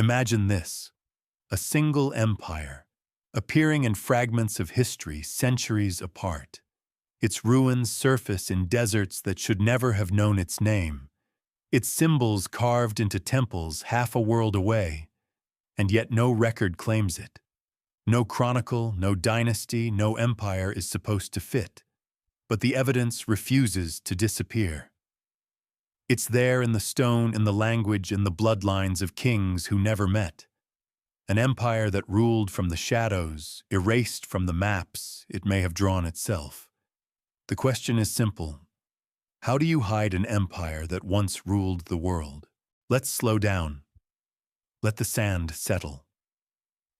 Imagine this: a single empire, appearing in fragments of history centuries apart. Its ruins surface in deserts that should never have known its name, its symbols carved into temples half a world away, and yet no record claims it. No chronicle, no dynasty, no empire is supposed to fit, but the evidence refuses to disappear. It's there in the stone, in the language, in the bloodlines of kings who never met. An empire that ruled from the shadows, erased from the maps it may have drawn itself. The question is simple: how do you hide an empire that once ruled the world? Let's slow down. Let the sand settle.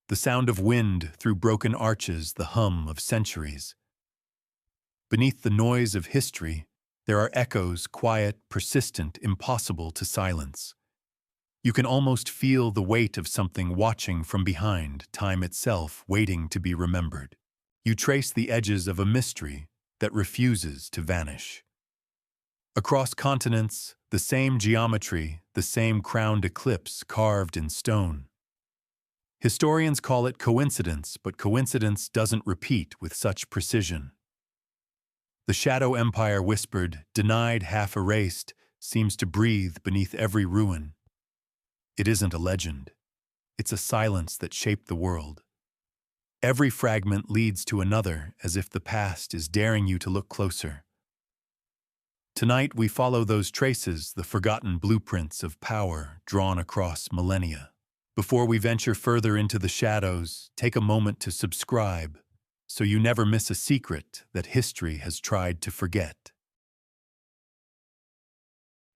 The sound of wind through broken arches, the hum of centuries. Beneath the noise of history, there are echoes, quiet, persistent, impossible to silence. You can almost feel the weight of something watching from behind, time itself waiting to be remembered. You trace the edges of a mystery that refuses to vanish. Across continents, the same geometry, the same crowned eclipse carved in stone. Historians call it coincidence, but coincidence doesn't repeat with such precision. The Shadow Empire whispered, denied, half erased, seems to breathe beneath every ruin. It isn't a legend. It's a silence that shaped the world. Every fragment leads to another, as if the past is daring you to look closer. Tonight we follow those traces, the forgotten blueprints of power drawn across millennia. Before we venture further into the shadows, take a moment to subscribe, so you never miss a secret that history has tried to forget.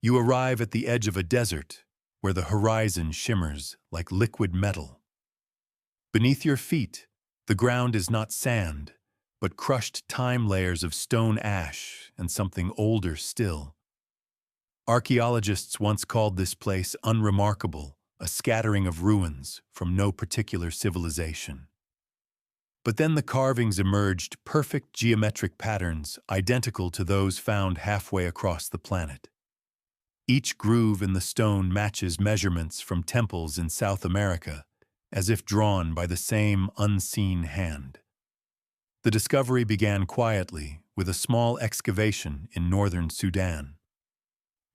You arrive at the edge of a desert where the horizon shimmers like liquid metal. Beneath your feet, the ground is not sand, but crushed time layers of stone ash and something older still. Archaeologists once called this place unremarkable, a scattering of ruins from no particular civilization. But then the carvings emerged, perfect geometric patterns identical to those found halfway across the planet. Each groove in the stone matches measurements from temples in South America, as if drawn by the same unseen hand. The discovery began quietly with a small excavation in northern Sudan.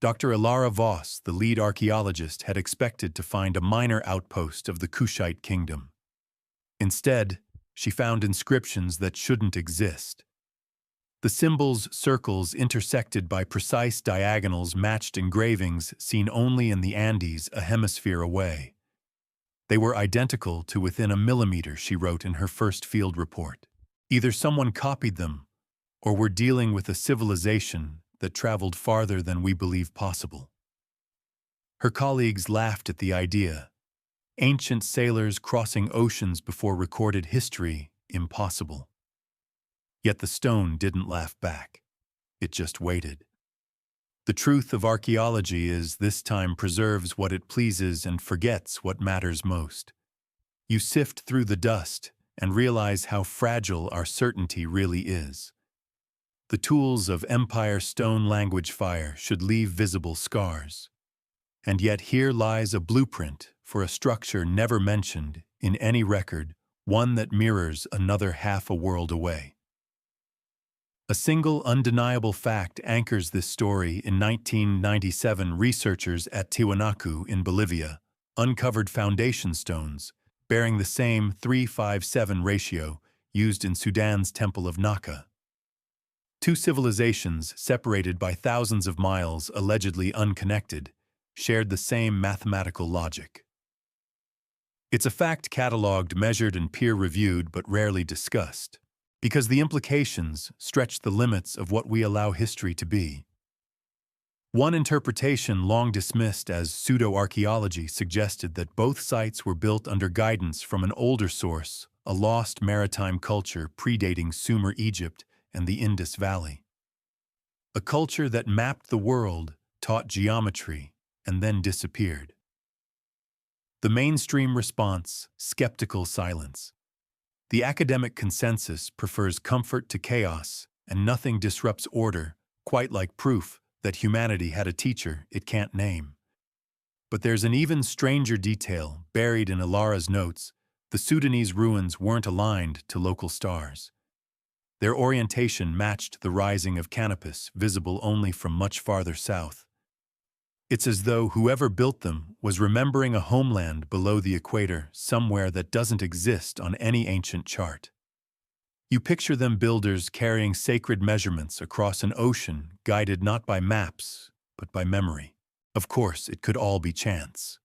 Dr. Ilara Voss, the lead archaeologist, had expected to find a minor outpost of the Kushite kingdom. Instead, she found inscriptions that shouldn't exist. The symbols, circles intersected by precise diagonals, matched engravings seen only in the Andes a hemisphere away. They were identical to within a millimeter, she wrote in her first field report. Either someone copied them, or we're dealing with a civilization that traveled farther than we believe possible. Her colleagues laughed at the idea. Ancient sailors crossing oceans before recorded history, impossible. Yet the stone didn't laugh back. It just waited. The truth of archaeology is this time preserves what it pleases and forgets what matters most. You sift through the dust and realize how fragile our certainty really is. The tools of empire stone language fire should leave visible scars. And yet here lies a blueprint for a structure never mentioned in any record, one that mirrors another half a world away. A single undeniable fact anchors this story. In 1997, researchers at Tiwanaku in Bolivia uncovered foundation stones bearing the same 3:5:7 ratio used in Sudan's Temple of Naka. Two civilizations, separated by thousands of miles, allegedly unconnected, shared the same mathematical logic. It's a fact cataloged, measured, and peer-reviewed, but rarely discussed, because the implications stretch the limits of what we allow history to be. One interpretation, long dismissed as pseudo-archaeology, suggested that both sites were built under guidance from an older source, a lost maritime culture predating Sumer Egypt and the Indus Valley. A culture that mapped the world, taught geometry, and then disappeared. The mainstream response: skeptical silence. The academic consensus prefers comfort to chaos, and nothing disrupts order, quite like proof that humanity had a teacher it can't name. But there's an even stranger detail buried in Ilara's notes. The Sudanese ruins weren't aligned to local stars. Their orientation matched the rising of Canopus, visible only from much farther south. It's as though whoever built them was remembering a homeland below the equator, somewhere that doesn't exist on any ancient chart. You picture them builders carrying sacred measurements across an ocean guided not by maps, but by memory. Of course, it could all be chance.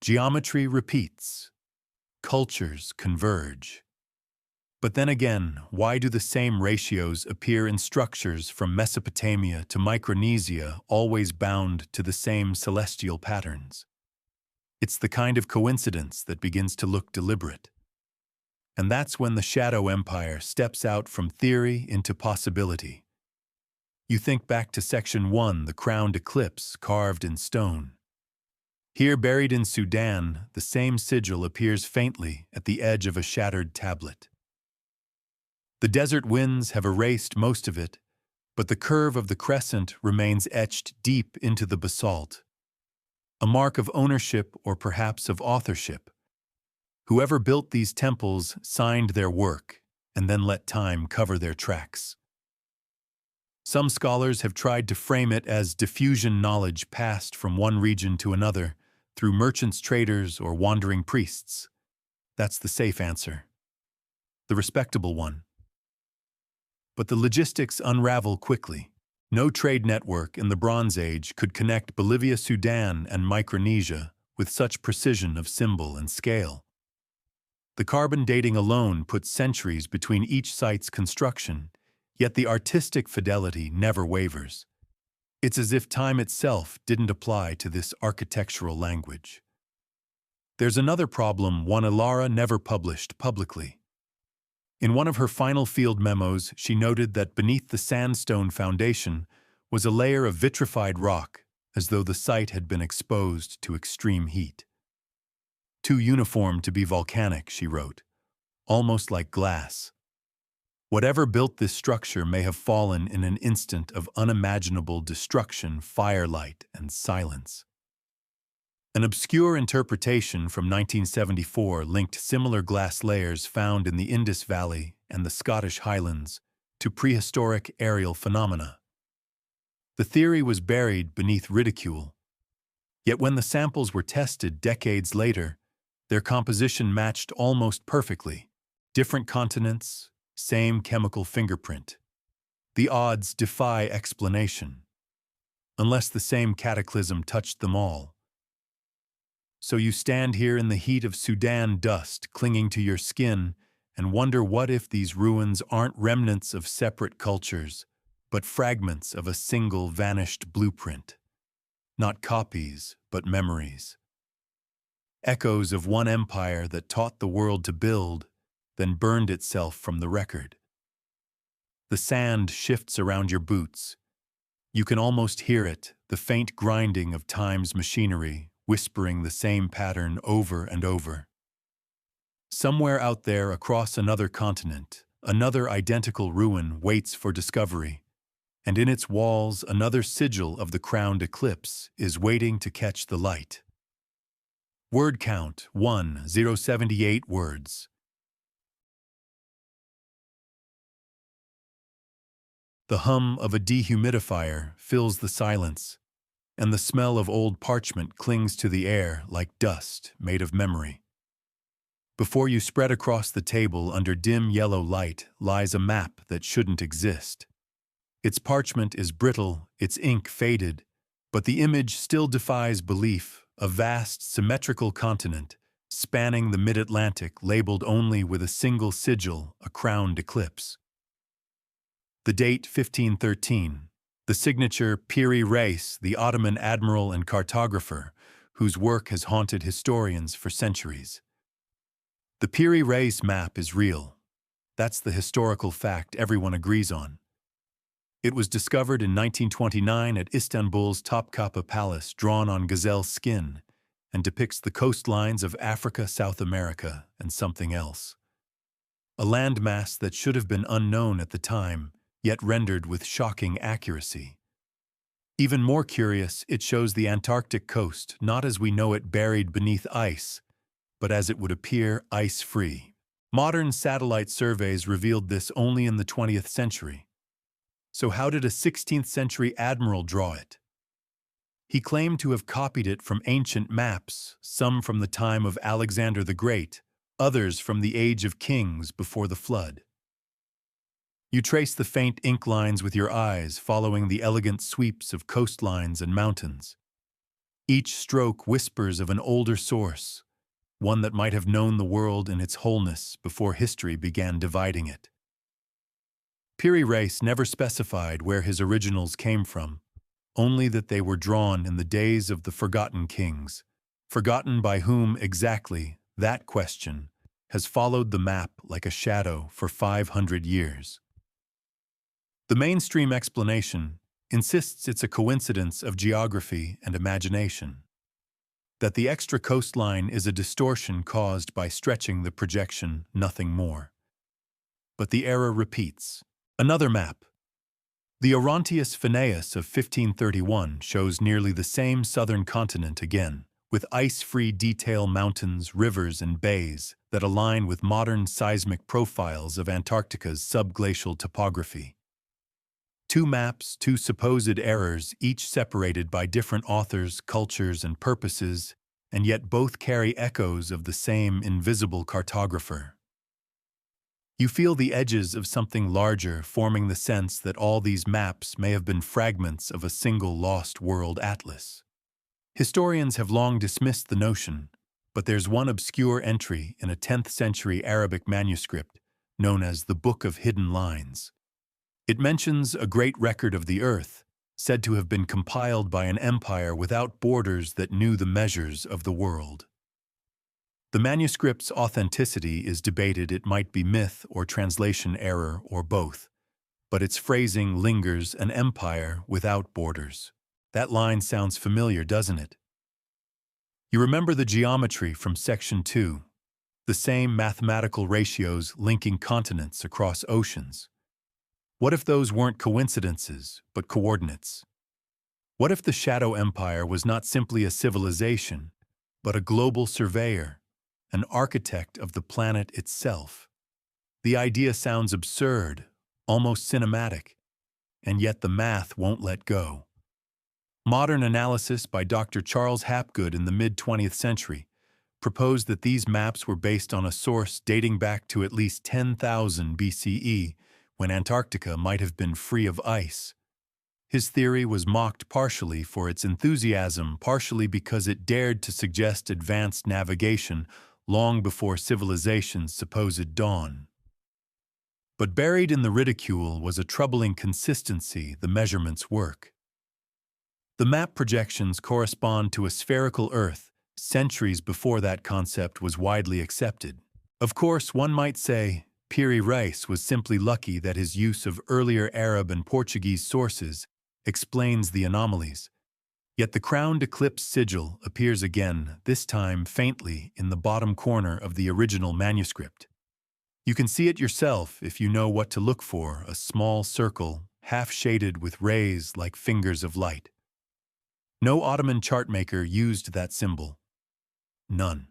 Geometry repeats. Cultures converge. But then again, why do the same ratios appear in structures from Mesopotamia to Micronesia, always bound to the same celestial patterns? It's the kind of coincidence that begins to look deliberate. And that's when the Shadow Empire steps out from theory into possibility. You think back to Section 1, the crowned eclipse carved in stone. Here, buried in Sudan, the same sigil appears faintly at the edge of a shattered tablet. The desert winds have erased most of it, but the curve of the crescent remains etched deep into the basalt, a mark of ownership or perhaps of authorship. Whoever built these temples signed their work and then let time cover their tracks. Some scholars have tried to frame it as diffusion knowledge passed from one region to another through merchants, traders, or wandering priests. That's the safe answer, the respectable one. But the logistics unravel quickly. No trade network in the Bronze Age could connect Bolivia, Sudan, and Micronesia with such precision of symbol and scale. The carbon dating alone puts centuries between each site's construction, yet the artistic fidelity never wavers. It's as if time itself didn't apply to this architectural language. There's another problem one Ilara never published publicly. In one of her final field memos, she noted that beneath the sandstone foundation was a layer of vitrified rock, as though the site had been exposed to extreme heat. Too uniform to be volcanic, she wrote, almost like glass. Whatever built this structure may have fallen in an instant of unimaginable destruction, firelight, and silence. An obscure interpretation from 1974 linked similar glass layers found in the Indus Valley and the Scottish Highlands to prehistoric aerial phenomena. The theory was buried beneath ridicule, yet when the samples were tested decades later, their composition matched almost perfectly. Different continents, same chemical fingerprint. The odds defy explanation, unless the same cataclysm touched them all. So you stand here in the heat of Sudan dust clinging to your skin and wonder what if these ruins aren't remnants of separate cultures, but fragments of a single vanished blueprint. Not copies, but memories. Echoes of one empire that taught the world to build, then burned itself from the record. The sand shifts around your boots. You can almost hear it, the faint grinding of time's machinery, whispering the same pattern over and over. Somewhere out there across another continent, another identical ruin waits for discovery, and in its walls another sigil of the crowned eclipse is waiting to catch the light. Word count 1078 words. The hum of a dehumidifier fills the silence, and the smell of old parchment clings to the air like dust made of memory. Before you spread across the table under dim yellow light lies a map that shouldn't exist. Its parchment is brittle, its ink faded, but the image still defies belief, a vast symmetrical continent, spanning the mid-Atlantic labeled only with a single sigil, a crowned eclipse. The date 1513. The signature Piri Reis, the Ottoman admiral and cartographer, whose work has haunted historians for centuries. The Piri Reis map is real. That's the historical fact everyone agrees on. It was discovered in 1929 at Istanbul's Topkapi Palace, drawn on gazelle skin, and depicts the coastlines of Africa, South America, and something else. A landmass that should have been unknown at the time, yet rendered with shocking accuracy. Even more curious, it shows the Antarctic coast not as we know it buried beneath ice, but as it would appear ice-free. Modern satellite surveys revealed this only in the 20th century. So how did a 16th century admiral draw it? He claimed to have copied it from ancient maps, some from the time of Alexander the Great, others from the age of kings before the flood. You trace the faint ink lines with your eyes, following the elegant sweeps of coastlines and mountains. Each stroke whispers of an older source, one that might have known the world in its wholeness before history began dividing it. Piri Reis never specified where his originals came from, only that they were drawn in the days of the forgotten kings. Forgotten by whom exactly, that question has followed the map like a shadow for 500 years. The mainstream explanation insists it's a coincidence of geography and imagination, that the extra coastline is a distortion caused by stretching the projection, nothing more. But the error repeats. Another map. The Orontius Phineus of 1531 shows nearly the same southern continent again, with ice-free detail mountains, rivers, and bays that align with modern seismic profiles of Antarctica's subglacial topography. Two maps, two supposed errors, each separated by different authors, cultures, and purposes, and yet both carry echoes of the same invisible cartographer. You feel the edges of something larger, forming the sense that all these maps may have been fragments of a single lost world atlas. Historians have long dismissed the notion, but there's one obscure entry in a 10th century Arabic manuscript known as the Book of Hidden Lines. It mentions a great record of the earth, said to have been compiled by an empire without borders that knew the measures of the world. The manuscript's authenticity is debated. It might be myth or translation error or both, but its phrasing lingers: an empire without borders. That line sounds familiar, doesn't it? You remember the geometry from Section 2, the same mathematical ratios linking continents across oceans. What if those weren't coincidences, but coordinates? What if the Shadow Empire was not simply a civilization, but a global surveyor, an architect of the planet itself? The idea sounds absurd, almost cinematic, and yet the math won't let go. Modern analysis by Dr. Charles Hapgood in the mid-20th century proposed that these maps were based on a source dating back to at least 10,000 BCE, when Antarctica might have been free of ice. His theory was mocked partially for its enthusiasm, partially because it dared to suggest advanced navigation long before civilization's supposed dawn. But buried in the ridicule was a troubling consistency: the measurements work. The map projections correspond to a spherical Earth centuries before that concept was widely accepted. Of course, one might say, Piri Reis was simply lucky that his use of earlier Arab and Portuguese sources explains the anomalies. Yet the crowned eclipse sigil appears again, this time faintly, in the bottom corner of the original manuscript. You can see it yourself if you know what to look for: a small circle, half-shaded with rays like fingers of light. No Ottoman chartmaker used that symbol. None.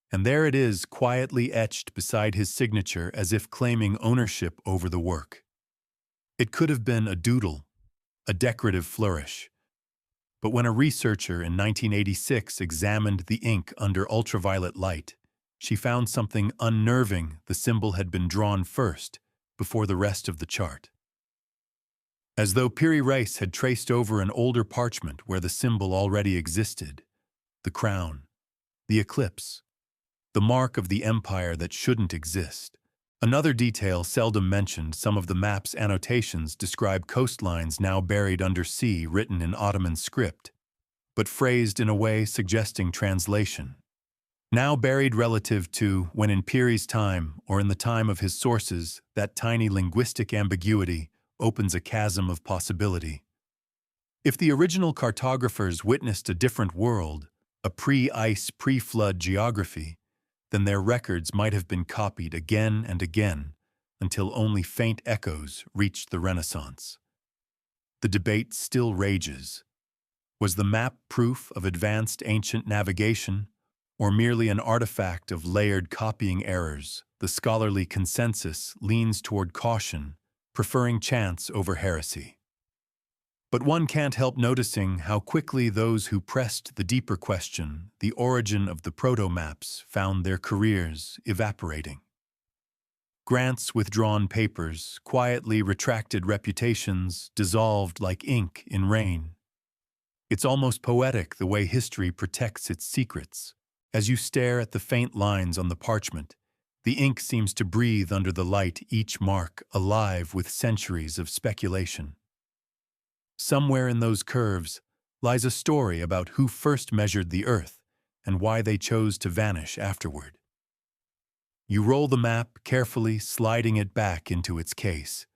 And there it is, quietly etched beside his signature, as if claiming ownership over the work. It could have been a doodle, a decorative flourish. But when a researcher in 1986 examined the ink under ultraviolet light, she found something unnerving: the symbol had been drawn first, before the rest of the chart. As though Piri Reis had traced over an older parchment where the symbol already existed. The crown, the eclipse, the mark of the empire that shouldn't exist. Another detail seldom mentioned: some of the map's annotations describe coastlines now buried under sea, written in Ottoman script, but phrased in a way suggesting translation. Now buried relative to when in Piri's time, or in the time of his sources, that tiny linguistic ambiguity opens a chasm of possibility. If the original cartographers witnessed a different world, a pre-ice, pre-flood geography, then their records might have been copied again and again until only faint echoes reached the Renaissance. The debate still rages. Was the map proof of advanced ancient navigation, or merely an artifact of layered copying errors? The scholarly consensus leans toward caution, preferring chance over heresy. But one can't help noticing how quickly those who pressed the deeper question, the origin of the proto-maps, found their careers evaporating. Grants' withdrawn papers, quietly retracted reputations, dissolved like ink in rain. It's almost poetic the way history protects its secrets. As you stare at the faint lines on the parchment, the ink seems to breathe under the light, each mark alive with centuries of speculation. Somewhere in those curves lies a story about who first measured the earth and why they chose to vanish afterward. You roll the map, carefully sliding it back into its case.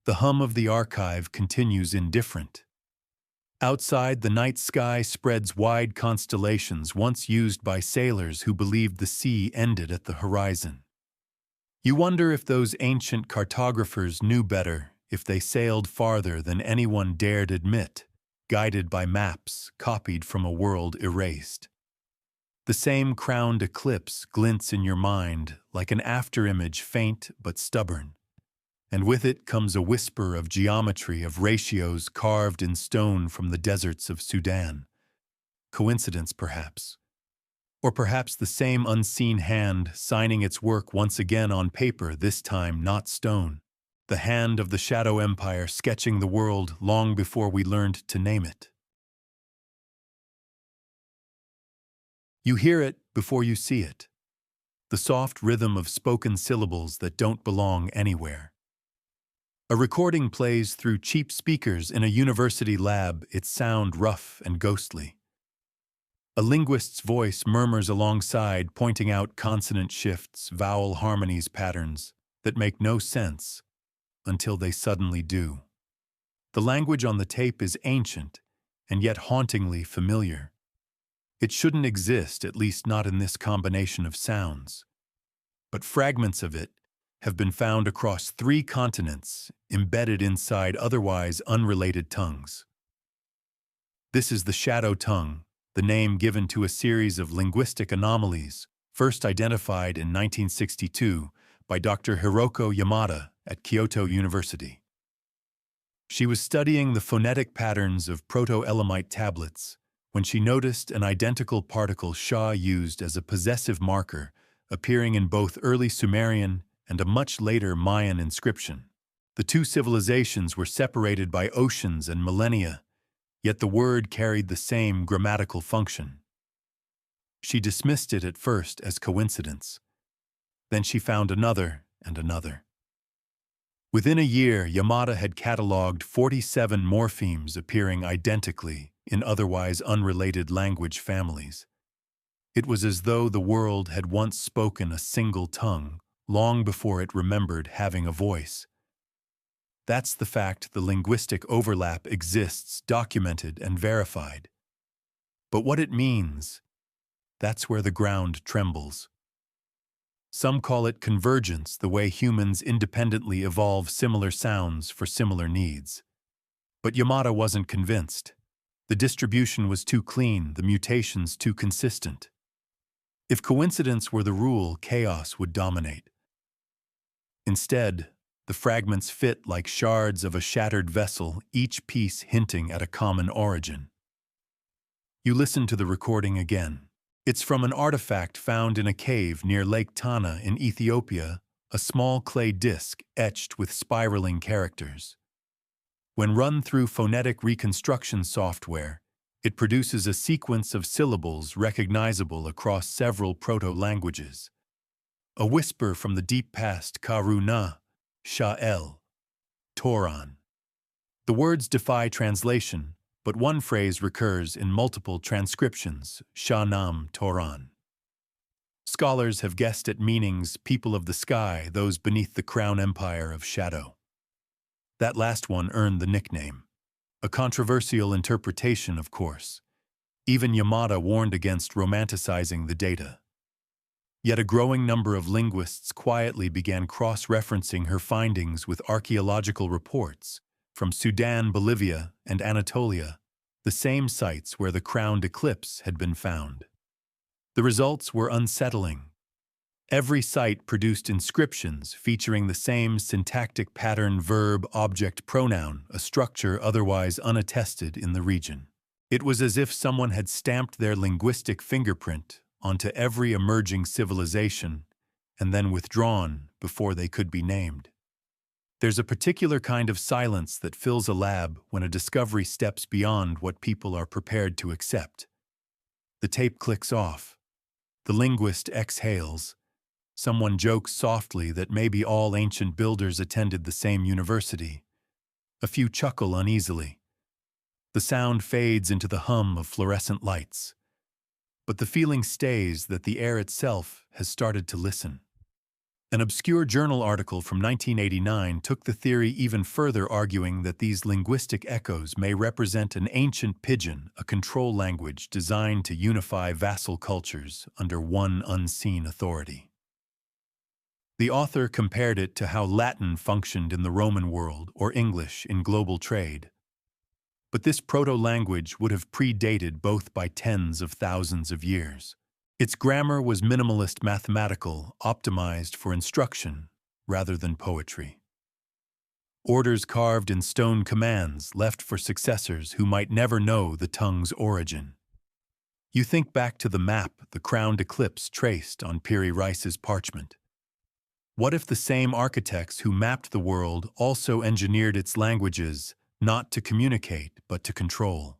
The hum of the archive continues indifferent. Outside, the night sky spreads wide constellations once used by sailors who believed the sea ended at the horizon. You wonder if those ancient cartographers knew better, if they sailed farther than anyone dared admit, guided by maps copied from a world erased. The same crowned eclipse glints in your mind like an afterimage, faint but stubborn. And with it comes a whisper of geometry, of ratios carved in stone from the deserts of Sudan. Coincidence, perhaps. Or perhaps the same unseen hand signing its work once again on paper, this time not stone. The hand of the Shadow Empire sketching the world long before we learned to name it. You hear it before you see it. The soft rhythm of spoken syllables that don't belong anywhere. A recording plays through cheap speakers in a university lab, its sound rough and ghostly. A linguist's voice murmurs alongside, pointing out consonant shifts, vowel harmonies, patterns that make no sense until they suddenly do. The language on the tape is ancient and yet hauntingly familiar. It shouldn't exist, at least not in this combination of sounds. But fragments of it have been found across 3 continents, embedded inside otherwise unrelated tongues. This is the Shadow Tongue, the name given to a series of linguistic anomalies, first identified in 1962 by Dr. Hiroko Yamada at Kyoto University. She was studying the phonetic patterns of Proto-Elamite tablets when she noticed an identical particle sha used as a possessive marker appearing in both early Sumerian and a much later Mayan inscription. The 2 civilizations were separated by oceans and millennia, yet the word carried the same grammatical function. She dismissed it at first as coincidence. Then she found another and another. Within a year, Yamada had cataloged 47 morphemes appearing identically in otherwise unrelated language families. It was as though the world had once spoken a single tongue, long before it remembered having a voice. That's the fact. The linguistic overlap exists, documented and verified. But what it means, that's where the ground trembles. Some call it convergence, the way humans independently evolve similar sounds for similar needs. But Yamada wasn't convinced. The distribution was too clean, the mutations too consistent. If coincidence were the rule, chaos would dominate. Instead, the fragments fit like shards of a shattered vessel, each piece hinting at a common origin. You listen to the recording again. It's from an artifact found in a cave near Lake Tana in Ethiopia, a small clay disc etched with spiraling characters. When run through phonetic reconstruction software, it produces a sequence of syllables recognizable across several proto-languages. A whisper from the deep past, Karuna, Sha'el, Toran. The words defy translation, but one phrase recurs in multiple transcriptions, Shanam Toran. Scholars have guessed at meanings: people of the sky, those beneath the crown empire of shadow. That last one earned the nickname. A controversial interpretation, of course. Even Yamada warned against romanticizing the data. Yet a growing number of linguists quietly began cross-referencing her findings with archaeological reports, from Sudan, Bolivia, and Anatolia, the same sites where the crowned eclipse had been found. The results were unsettling. Every site produced inscriptions featuring the same syntactic pattern verb-object-pronoun, a structure otherwise unattested in the region. It was as if someone had stamped their linguistic fingerprint onto every emerging civilization and then withdrawn before they could be named. There's a particular kind of silence that fills a lab when a discovery steps beyond what people are prepared to accept. The tape clicks off. The linguist exhales. Someone jokes softly that maybe all ancient builders attended the same university. A few chuckle uneasily. The sound fades into the hum of fluorescent lights. But the feeling stays that the air itself has started to listen. An obscure journal article from 1989 took the theory even further, arguing that these linguistic echoes may represent an ancient pidgin, a control language designed to unify vassal cultures under one unseen authority. The author compared it to how Latin functioned in the Roman world or English in global trade. But this proto-language would have predated both by tens of thousands of years. Its grammar was minimalist, mathematical, optimized for instruction rather than poetry. Orders carved in stone, commands left for successors who might never know the tongue's origin. You think back to the map the crowned eclipse traced on Piri Reis's parchment. What if the same architects who mapped the world also engineered its languages, not to communicate but to control?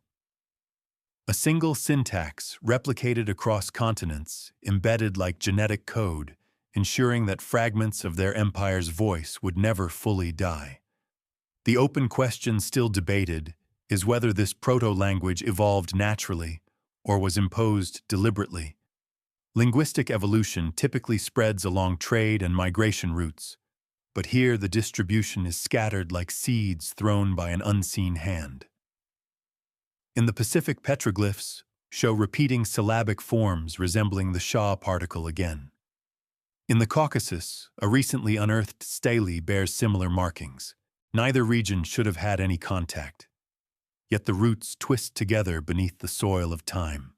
A single syntax replicated across continents, embedded like genetic code, ensuring that fragments of their empire's voice would never fully die. The open question still debated is whether this proto-language evolved naturally or was imposed deliberately. Linguistic evolution typically spreads along trade and migration routes, but here the distribution is scattered like seeds thrown by an unseen hand. In the Pacific, petroglyphs show repeating syllabic forms resembling the Sha particle again. In the Caucasus, a recently unearthed stele bears similar markings. Neither region should have had any contact, yet the roots twist together beneath the soil of time.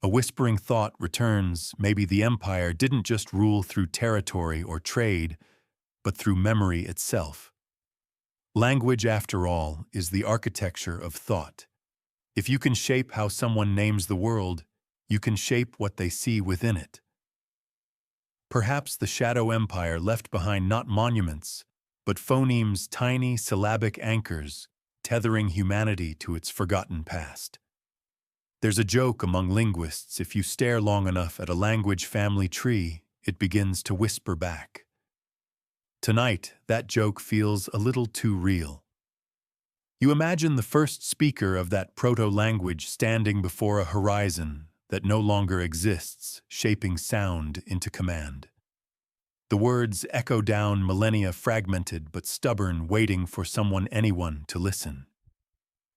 A whispering thought returns: maybe the empire didn't just rule through territory or trade, but through memory itself. Language, after all, is the architecture of thought. If you can shape how someone names the world, you can shape what they see within it. Perhaps the Shadow Empire left behind not monuments, but phonemes, tiny syllabic anchors, tethering humanity to its forgotten past. There's a joke among linguists: if you stare long enough at a language family tree, it begins to whisper back. Tonight, that joke feels a little too real. You imagine the first speaker of that proto-language standing before a horizon that no longer exists, shaping sound into command. The words echo down millennia, fragmented but stubborn, waiting for anyone to listen.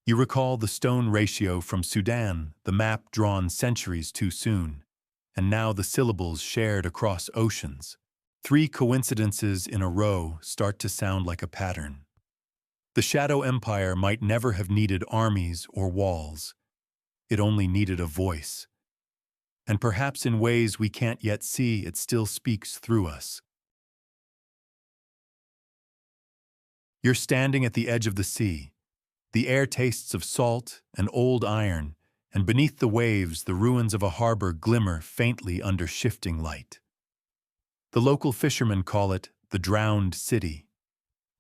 You recall the stone ratio from Sudan, the map drawn centuries too soon, and now the syllables shared across oceans. 3 coincidences in a row start to sound like a pattern. The Shadow Empire might never have needed armies or walls. It only needed a voice. And perhaps in ways we can't yet see, it still speaks through us. You're standing at the edge of the sea. The air tastes of salt and old iron, and beneath the waves, the ruins of a harbor glimmer faintly under shifting light. The local fishermen call it the drowned city.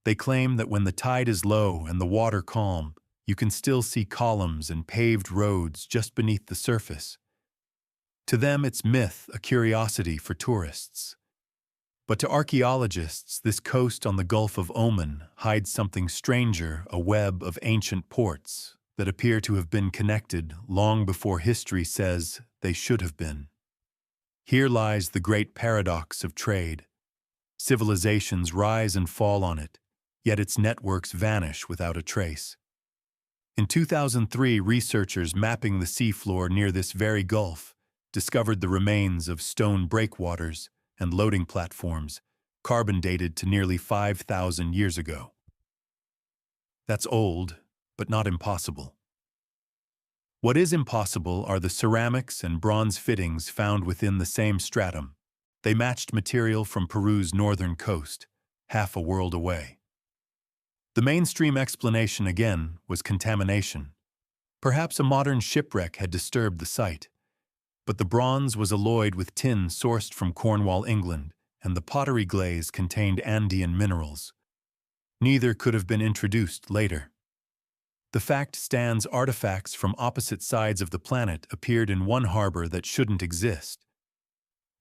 They claim that when the tide is low and the water calm, you can still see columns and paved roads just beneath the surface. To them, it's myth, a curiosity for tourists. But to archaeologists, this coast on the Gulf of Oman hides something stranger, a web of ancient ports that appear to have been connected long before history says they should have been. Here lies the great paradox of trade. Civilizations rise and fall on it, yet its networks vanish without a trace. In 2003, researchers mapping the seafloor near this very gulf discovered the remains of stone breakwaters and loading platforms, carbon dated to nearly 5,000 years ago. That's old, but not impossible. What is impossible are the ceramics and bronze fittings found within the same stratum. They matched material from Peru's northern coast, half a world away. The mainstream explanation, again, was contamination. Perhaps a modern shipwreck had disturbed the site, but the bronze was alloyed with tin sourced from Cornwall, England, and the pottery glaze contained Andean minerals. Neither could have been introduced later. The fact stands: artifacts from opposite sides of the planet appeared in one harbor that shouldn't exist.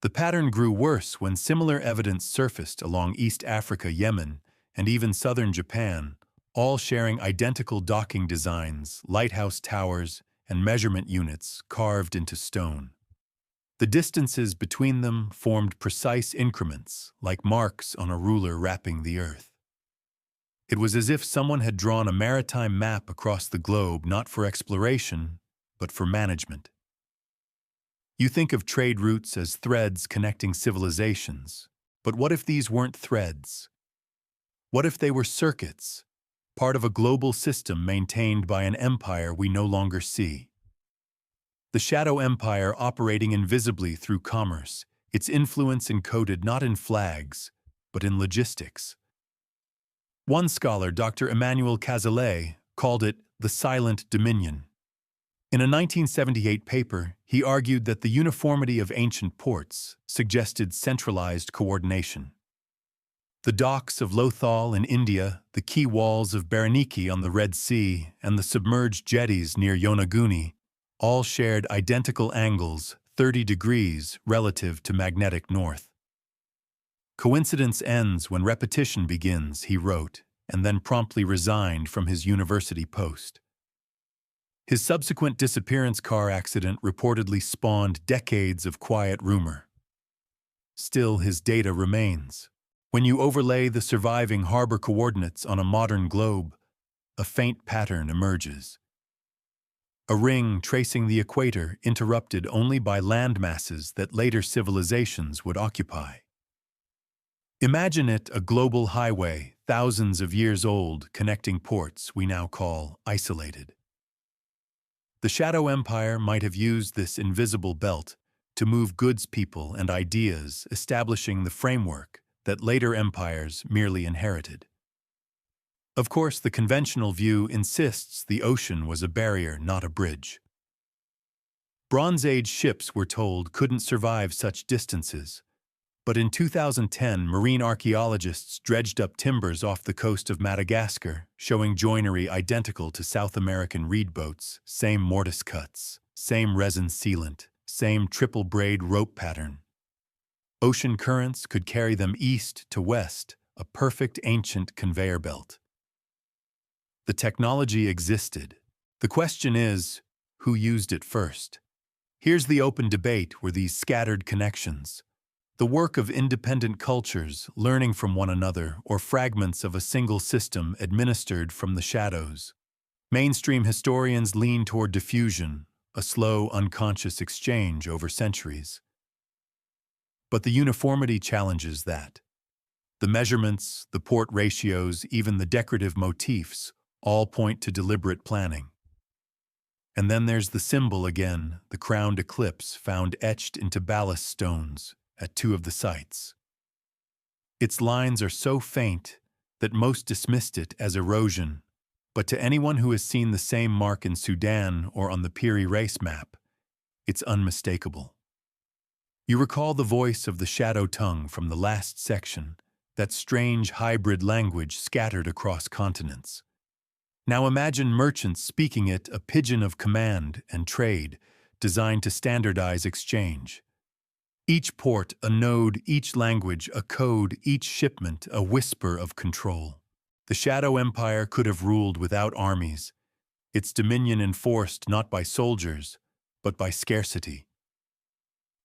The pattern grew worse when similar evidence surfaced along East Africa, Yemen, and even southern Japan, all sharing identical docking designs, lighthouse towers, and measurement units carved into stone. The distances between them formed precise increments, like marks on a ruler wrapping the earth. It was as if someone had drawn a maritime map across the globe, not for exploration, but for management. You think of trade routes as threads connecting civilizations, but what if these weren't threads? What if they were circuits, part of a global system maintained by an empire we no longer see? The Shadow Empire operating invisibly through commerce, its influence encoded not in flags, but in logistics. One scholar, Dr. Emmanuel Cazalet, called it the silent dominion. In a 1978 paper, he argued that the uniformity of ancient ports suggested centralized coordination. The docks of Lothal in India, the quay walls of Berenike on the Red Sea, and the submerged jetties near Yonaguni all shared identical angles, 30 degrees relative to magnetic north. Coincidence ends when repetition begins, he wrote, and then promptly resigned from his university post. His subsequent disappearance car accident reportedly spawned decades of quiet rumor. Still, his data remains. When you overlay the surviving harbor coordinates on a modern globe, a faint pattern emerges. A ring tracing the equator, interrupted only by land masses that later civilizations would occupy. Imagine it a global highway, thousands of years old, connecting ports we now call isolated. The Shadow Empire might have used this invisible belt to move goods, people, and ideas, establishing the framework that later empires merely inherited. Of course, the conventional view insists the ocean was a barrier, not a bridge. Bronze Age ships, we're told, couldn't survive such distances. But in 2010, marine archaeologists dredged up timbers off the coast of Madagascar, showing joinery identical to South American reed boats, same mortise cuts, same resin sealant, same triple braid rope pattern. Ocean currents could carry them east to west, a perfect ancient conveyor belt. The technology existed. The question is, who used it first? Here's the open debate: were these scattered connections the work of independent cultures learning from one another, or fragments of a single system administered from the shadows? Mainstream historians lean toward diffusion, a slow, unconscious exchange over centuries. But the uniformity challenges that. The measurements, the port ratios, even the decorative motifs, all point to deliberate planning. And then there's the symbol again, the crowned eclipse found etched into ballast stones at two of the sites. Its lines are so faint that most dismissed it as erosion, but to anyone who has seen the same mark in Sudan or on the Piri Reis map, it's unmistakable. You recall the voice of the shadow tongue from the last section, that strange hybrid language scattered across continents. Now imagine merchants speaking it, a pidgin of command and trade, designed to standardize exchange. Each port a node, each language a code, each shipment a whisper of control. The Shadow Empire could have ruled without armies, its dominion enforced not by soldiers, but by scarcity.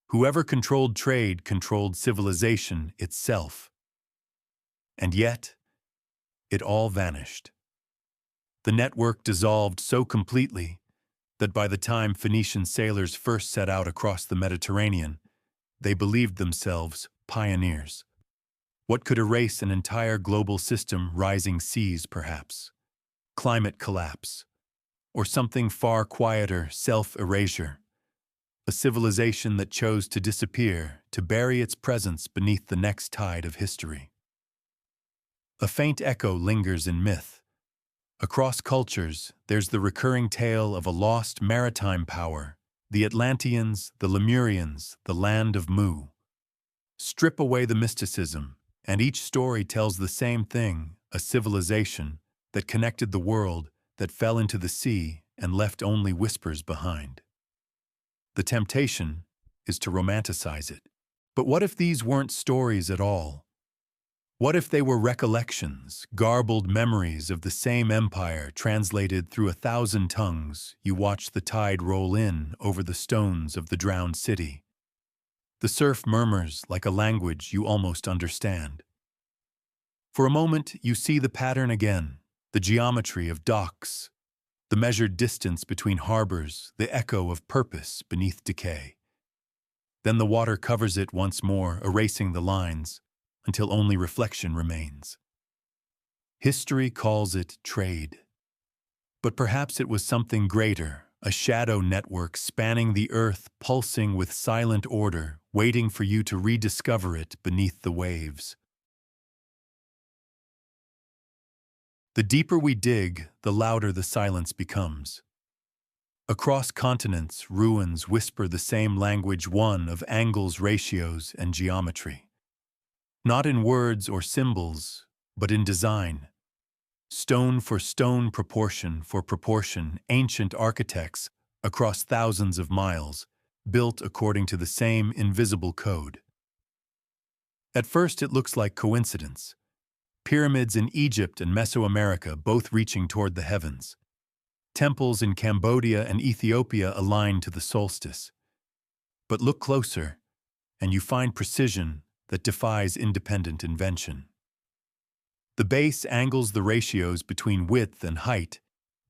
Whoever controlled trade controlled civilization itself. And yet, it all vanished. The network dissolved so completely that by the time Phoenician sailors first set out across the Mediterranean, they believed themselves pioneers. What could erase an entire global system? Rising seas, perhaps. climate collapse, or something far quieter, self-erasure, a civilization that chose to disappear, to bury its presence beneath the next tide of history. A faint echo lingers in myth. Across cultures, there's the recurring tale of a lost maritime power, the Atlanteans, the Lemurians, the land of Mu. Strip away the mysticism, and each story tells the same thing, a civilization that connected the world, that fell into the sea and left only whispers behind. The temptation is to romanticize it. But what if these weren't stories at all? What if they were recollections, garbled memories of the same empire translated through 1,000 tongues? You watch the tide roll in over the stones of the drowned city. The surf murmurs like a language you almost understand. For a moment, you see the pattern again, the geometry of docks, the measured distance between harbors, the echo of purpose beneath decay. Then the water covers it once more, erasing the lines, until only reflection remains. History calls it trade. But perhaps it was something greater, a shadow network spanning the earth, pulsing with silent order, waiting for you to rediscover it beneath the waves. The deeper we dig, the louder the silence becomes. Across continents, ruins whisper the same language, one of angles, ratios, and geometry. Not in words or symbols, but in design. Stone for stone, proportion for proportion, ancient architects, across thousands of miles, built according to the same invisible code. At first it looks like coincidence. Pyramids in Egypt and Mesoamerica both reaching toward the heavens. Temples in Cambodia and Ethiopia aligned to the solstice. But look closer, and you find precision that defies independent invention. The base angles the ratios between width and height,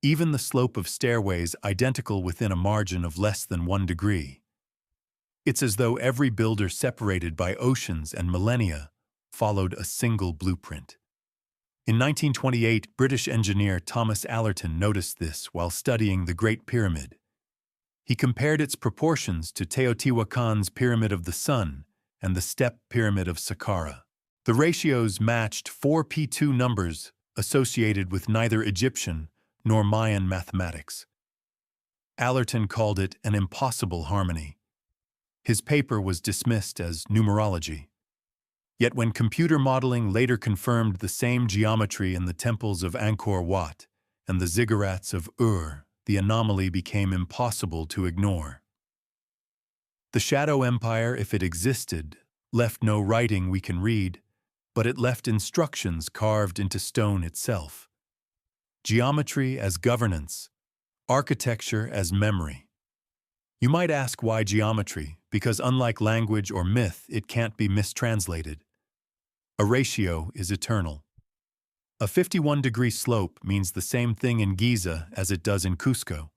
even the slope of stairways identical within a margin of less than 1 degree. It's as though every builder separated by oceans and millennia followed a single blueprint. In 1928, British engineer Thomas Allerton noticed this while studying the Great Pyramid. He compared its proportions to Teotihuacan's Pyramid of the Sun and the Step Pyramid of Saqqara. The ratios matched 4p2 numbers associated with neither Egyptian nor Mayan mathematics. Allerton called it an impossible harmony. His paper was dismissed as numerology. Yet when computer modeling later confirmed the same geometry in the temples of Angkor Wat and the ziggurats of Ur, the anomaly became impossible to ignore. The Shadow Empire, if it existed, left no writing we can read, but it left instructions carved into stone itself. Geometry as governance, architecture as memory. You might ask why geometry, because unlike language or myth, it can't be mistranslated. A ratio is eternal. A 51-degree slope means the same thing in Giza as it does in Cusco.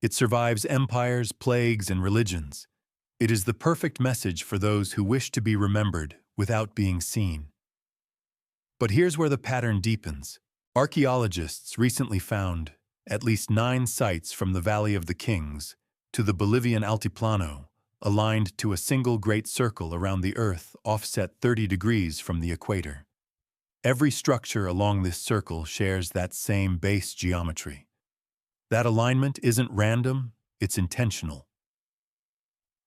It survives empires, plagues, and religions. It is the perfect message for those who wish to be remembered without being seen. But here's where the pattern deepens. Archaeologists recently found at least 9 sites from the Valley of the Kings to the Bolivian Altiplano, aligned to a single great circle around the Earth, offset 30 degrees from the equator. Every structure along this circle shares that same base geometry. That alignment isn't random, it's intentional.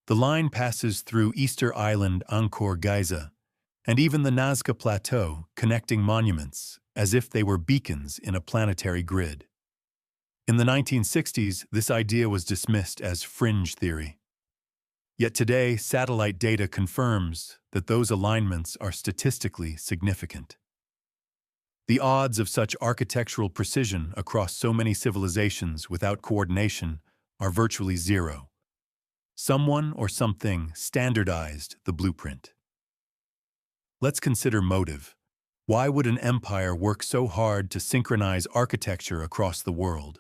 The line passes through Easter Island, Angkor Giza, and even the Nazca Plateau, connecting monuments as if they were beacons in a planetary grid. In the 1960s, this idea was dismissed as fringe theory. Yet today, satellite data confirms that those alignments are statistically significant. The odds of such architectural precision across so many civilizations without coordination are virtually zero. Someone or something standardized the blueprint. Let's consider motive. Why would an empire work so hard to synchronize architecture across the world?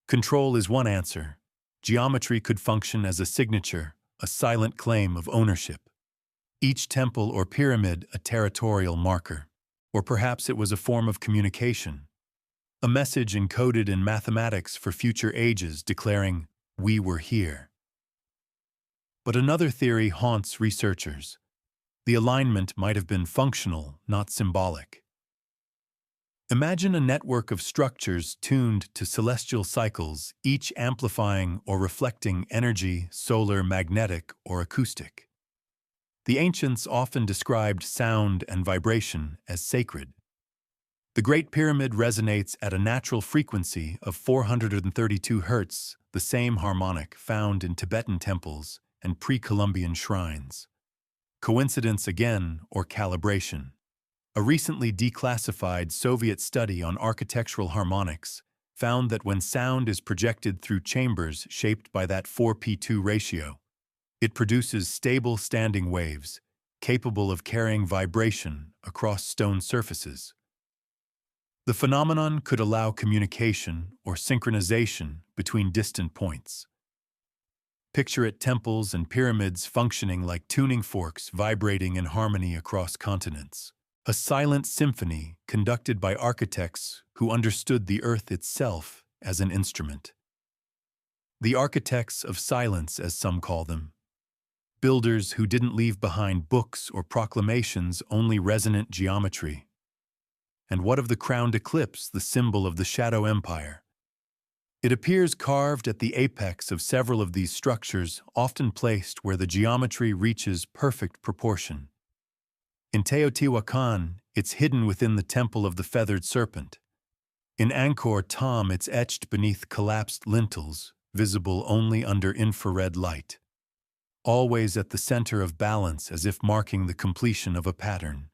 Control is one answer. Geometry could function as a signature, a silent claim of ownership. Each temple or pyramid a territorial marker. Or perhaps it was a form of communication. a message encoded in mathematics for future ages declaring, "We were here." But another theory haunts researchers. The alignment might have been functional, not symbolic. Imagine a network of structures tuned to celestial cycles, each amplifying or reflecting energy, solar, magnetic, or acoustic. The ancients often described sound and vibration as sacred. The Great Pyramid resonates at a natural frequency of 432 Hz, the same harmonic found in Tibetan temples and pre-Columbian shrines. Coincidence again, or calibration? A recently declassified Soviet study on architectural harmonics found that when sound is projected through chambers shaped by that 4p2 ratio, it produces stable standing waves, capable of carrying vibration across stone surfaces. The phenomenon could allow communication or synchronization between distant points. Picture it: temples and pyramids functioning like tuning forks vibrating in harmony across continents. A silent symphony conducted by architects who understood the earth itself as an instrument. The architects of silence, as some call them. Builders who didn't leave behind books or proclamations, only resonant geometry. And what of the crowned eclipse, the symbol of the Shadow Empire? It appears carved at the apex of several of these structures, often placed where the geometry reaches perfect proportion. In Teotihuacan, it's hidden within the Temple of the Feathered Serpent. In Angkor Thom, it's etched beneath collapsed lintels, visible only under infrared light. Always at the center of balance, as if marking the completion of a pattern.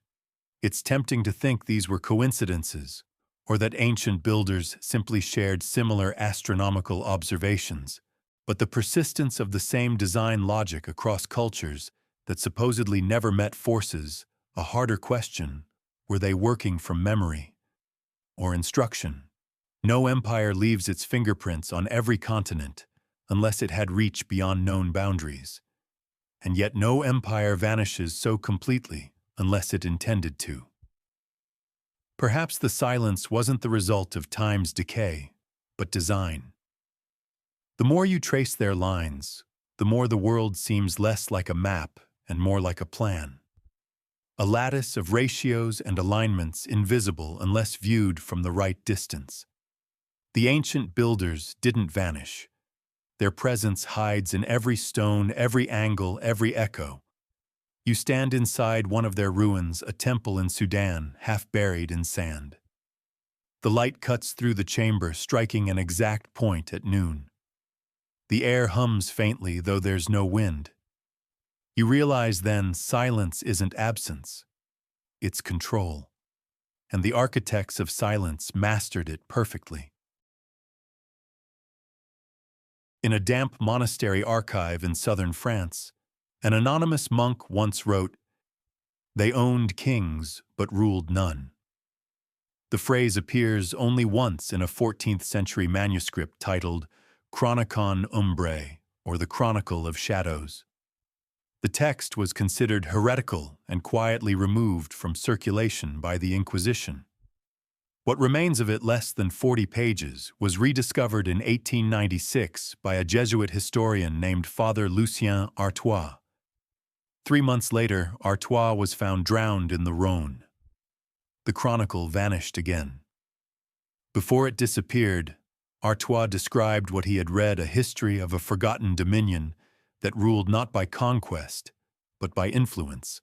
It's tempting to think these were coincidences, or that ancient builders simply shared similar astronomical observations, but the persistence of the same design logic across cultures that supposedly never met forces. A harder question: were they working from memory or instruction? No empire leaves its fingerprints on every continent unless it had reached beyond known boundaries. And yet no empire vanishes so completely unless it intended to. Perhaps the silence wasn't the result of time's decay, but design. The more you trace their lines, the more the world seems less like a map and more like a plan. A lattice of ratios and alignments invisible unless viewed from the right distance. The ancient builders didn't vanish. Their presence hides in every stone, every angle, every echo. You stand inside one of their ruins, a temple in Sudan, half buried in sand. The light cuts through the chamber, striking an exact point at noon. The air hums faintly, though there's no wind. You realize then silence isn't absence, it's control. And the architects of silence mastered it perfectly. In a damp monastery archive in southern France, an anonymous monk once wrote, "They owned kings but ruled none." The phrase appears only once in a 14th century manuscript titled Chronicle Umbrae, or the Chronicle of Shadows. The text was considered heretical and quietly removed from circulation by the Inquisition. What remains of it, less than 40 pages, was rediscovered in 1896 by a Jesuit historian named Father Lucien Artois. 3 months later, Artois was found drowned in the Rhône. The chronicle vanished again. Before it disappeared, Artois described what he had read: a history of a forgotten dominion that ruled not by conquest, but by influence.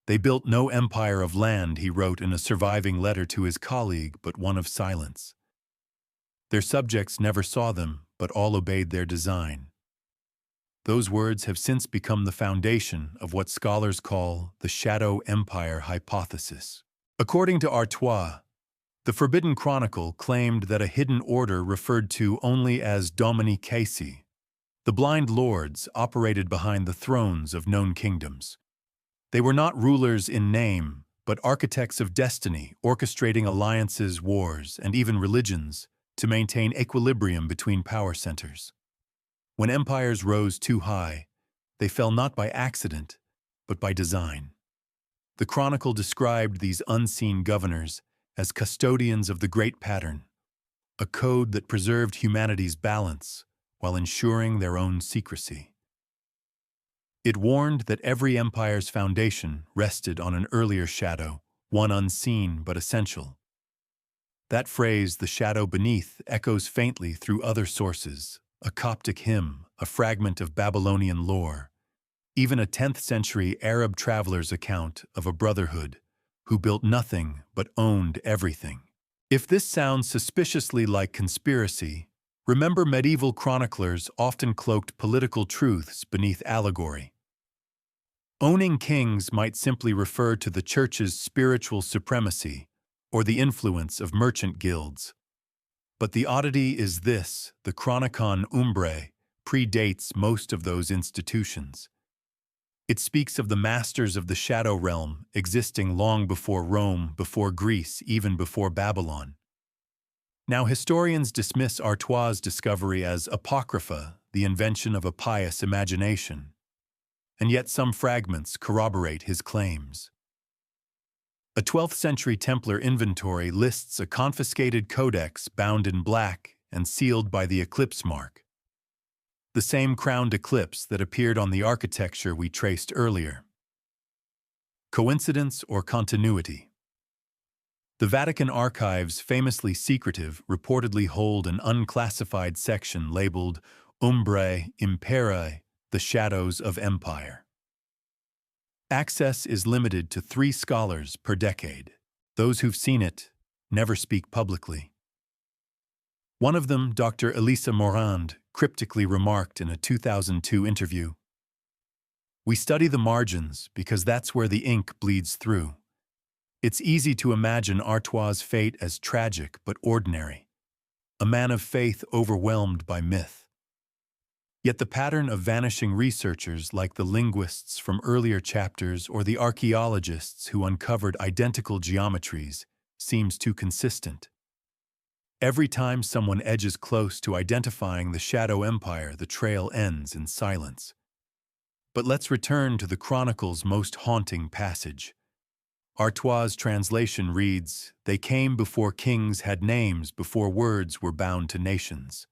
They built no empire of land, he wrote in a surviving letter to his colleague, but one of silence. Their subjects never saw them, but all obeyed their design. Those words have since become the foundation of what scholars call the Shadow Empire hypothesis. According to Artois, the Forbidden Chronicle claimed that a hidden order referred to only as Domini Caesi, the blind lords operated behind the thrones of known kingdoms. They were not rulers in name, but architects of destiny, orchestrating alliances, wars, and even religions to maintain equilibrium between power centers. When empires rose too high, they fell not by accident, but by design. The Chronicle described these unseen governors as custodians of the great pattern, a code that preserved humanity's balance while ensuring their own secrecy. It warned that every empire's foundation rested on an earlier shadow, one unseen but essential. That phrase, the shadow beneath, echoes faintly through other sources, a Coptic hymn, a fragment of Babylonian lore, even a 10th-century Arab traveler's account of a brotherhood who built nothing but owned everything. If this sounds suspiciously like conspiracy, remember medieval chroniclers often cloaked political truths beneath allegory. Owning kings might simply refer to the church's spiritual supremacy or the influence of merchant guilds. But the oddity is this: the Chronicon Umbrae predates most of those institutions. It speaks of the masters of the shadow realm existing long before Rome, before Greece, even before Babylon. Now, historians dismiss Artois' discovery as apocrypha, the invention of a pious imagination. And yet some fragments corroborate his claims. A 12th-century Templar inventory lists a confiscated codex bound in black and sealed by the eclipse mark, the same crowned eclipse that appeared on the architecture we traced earlier. Coincidence or continuity? The Vatican archives, famously secretive, reportedly hold an unclassified section labeled Umbrae Imperae, the Shadows of Empire. Access is limited to 3 scholars per decade. Those who've seen it never speak publicly. One of them, Dr. Elisa Morand, cryptically remarked in a 2002 interview, "We study the margins because that's where the ink bleeds through. It's easy to imagine Artois' fate as tragic but ordinary, a man of faith overwhelmed by myth. Yet the pattern of vanishing researchers like the linguists from earlier chapters or the archaeologists who uncovered identical geometries seems too consistent. Every time someone edges close to identifying the Shadow Empire, the trail ends in silence." But let's return to the Chronicle's most haunting passage. Artois' translation reads, "They came before kings had names, before words were bound to nations.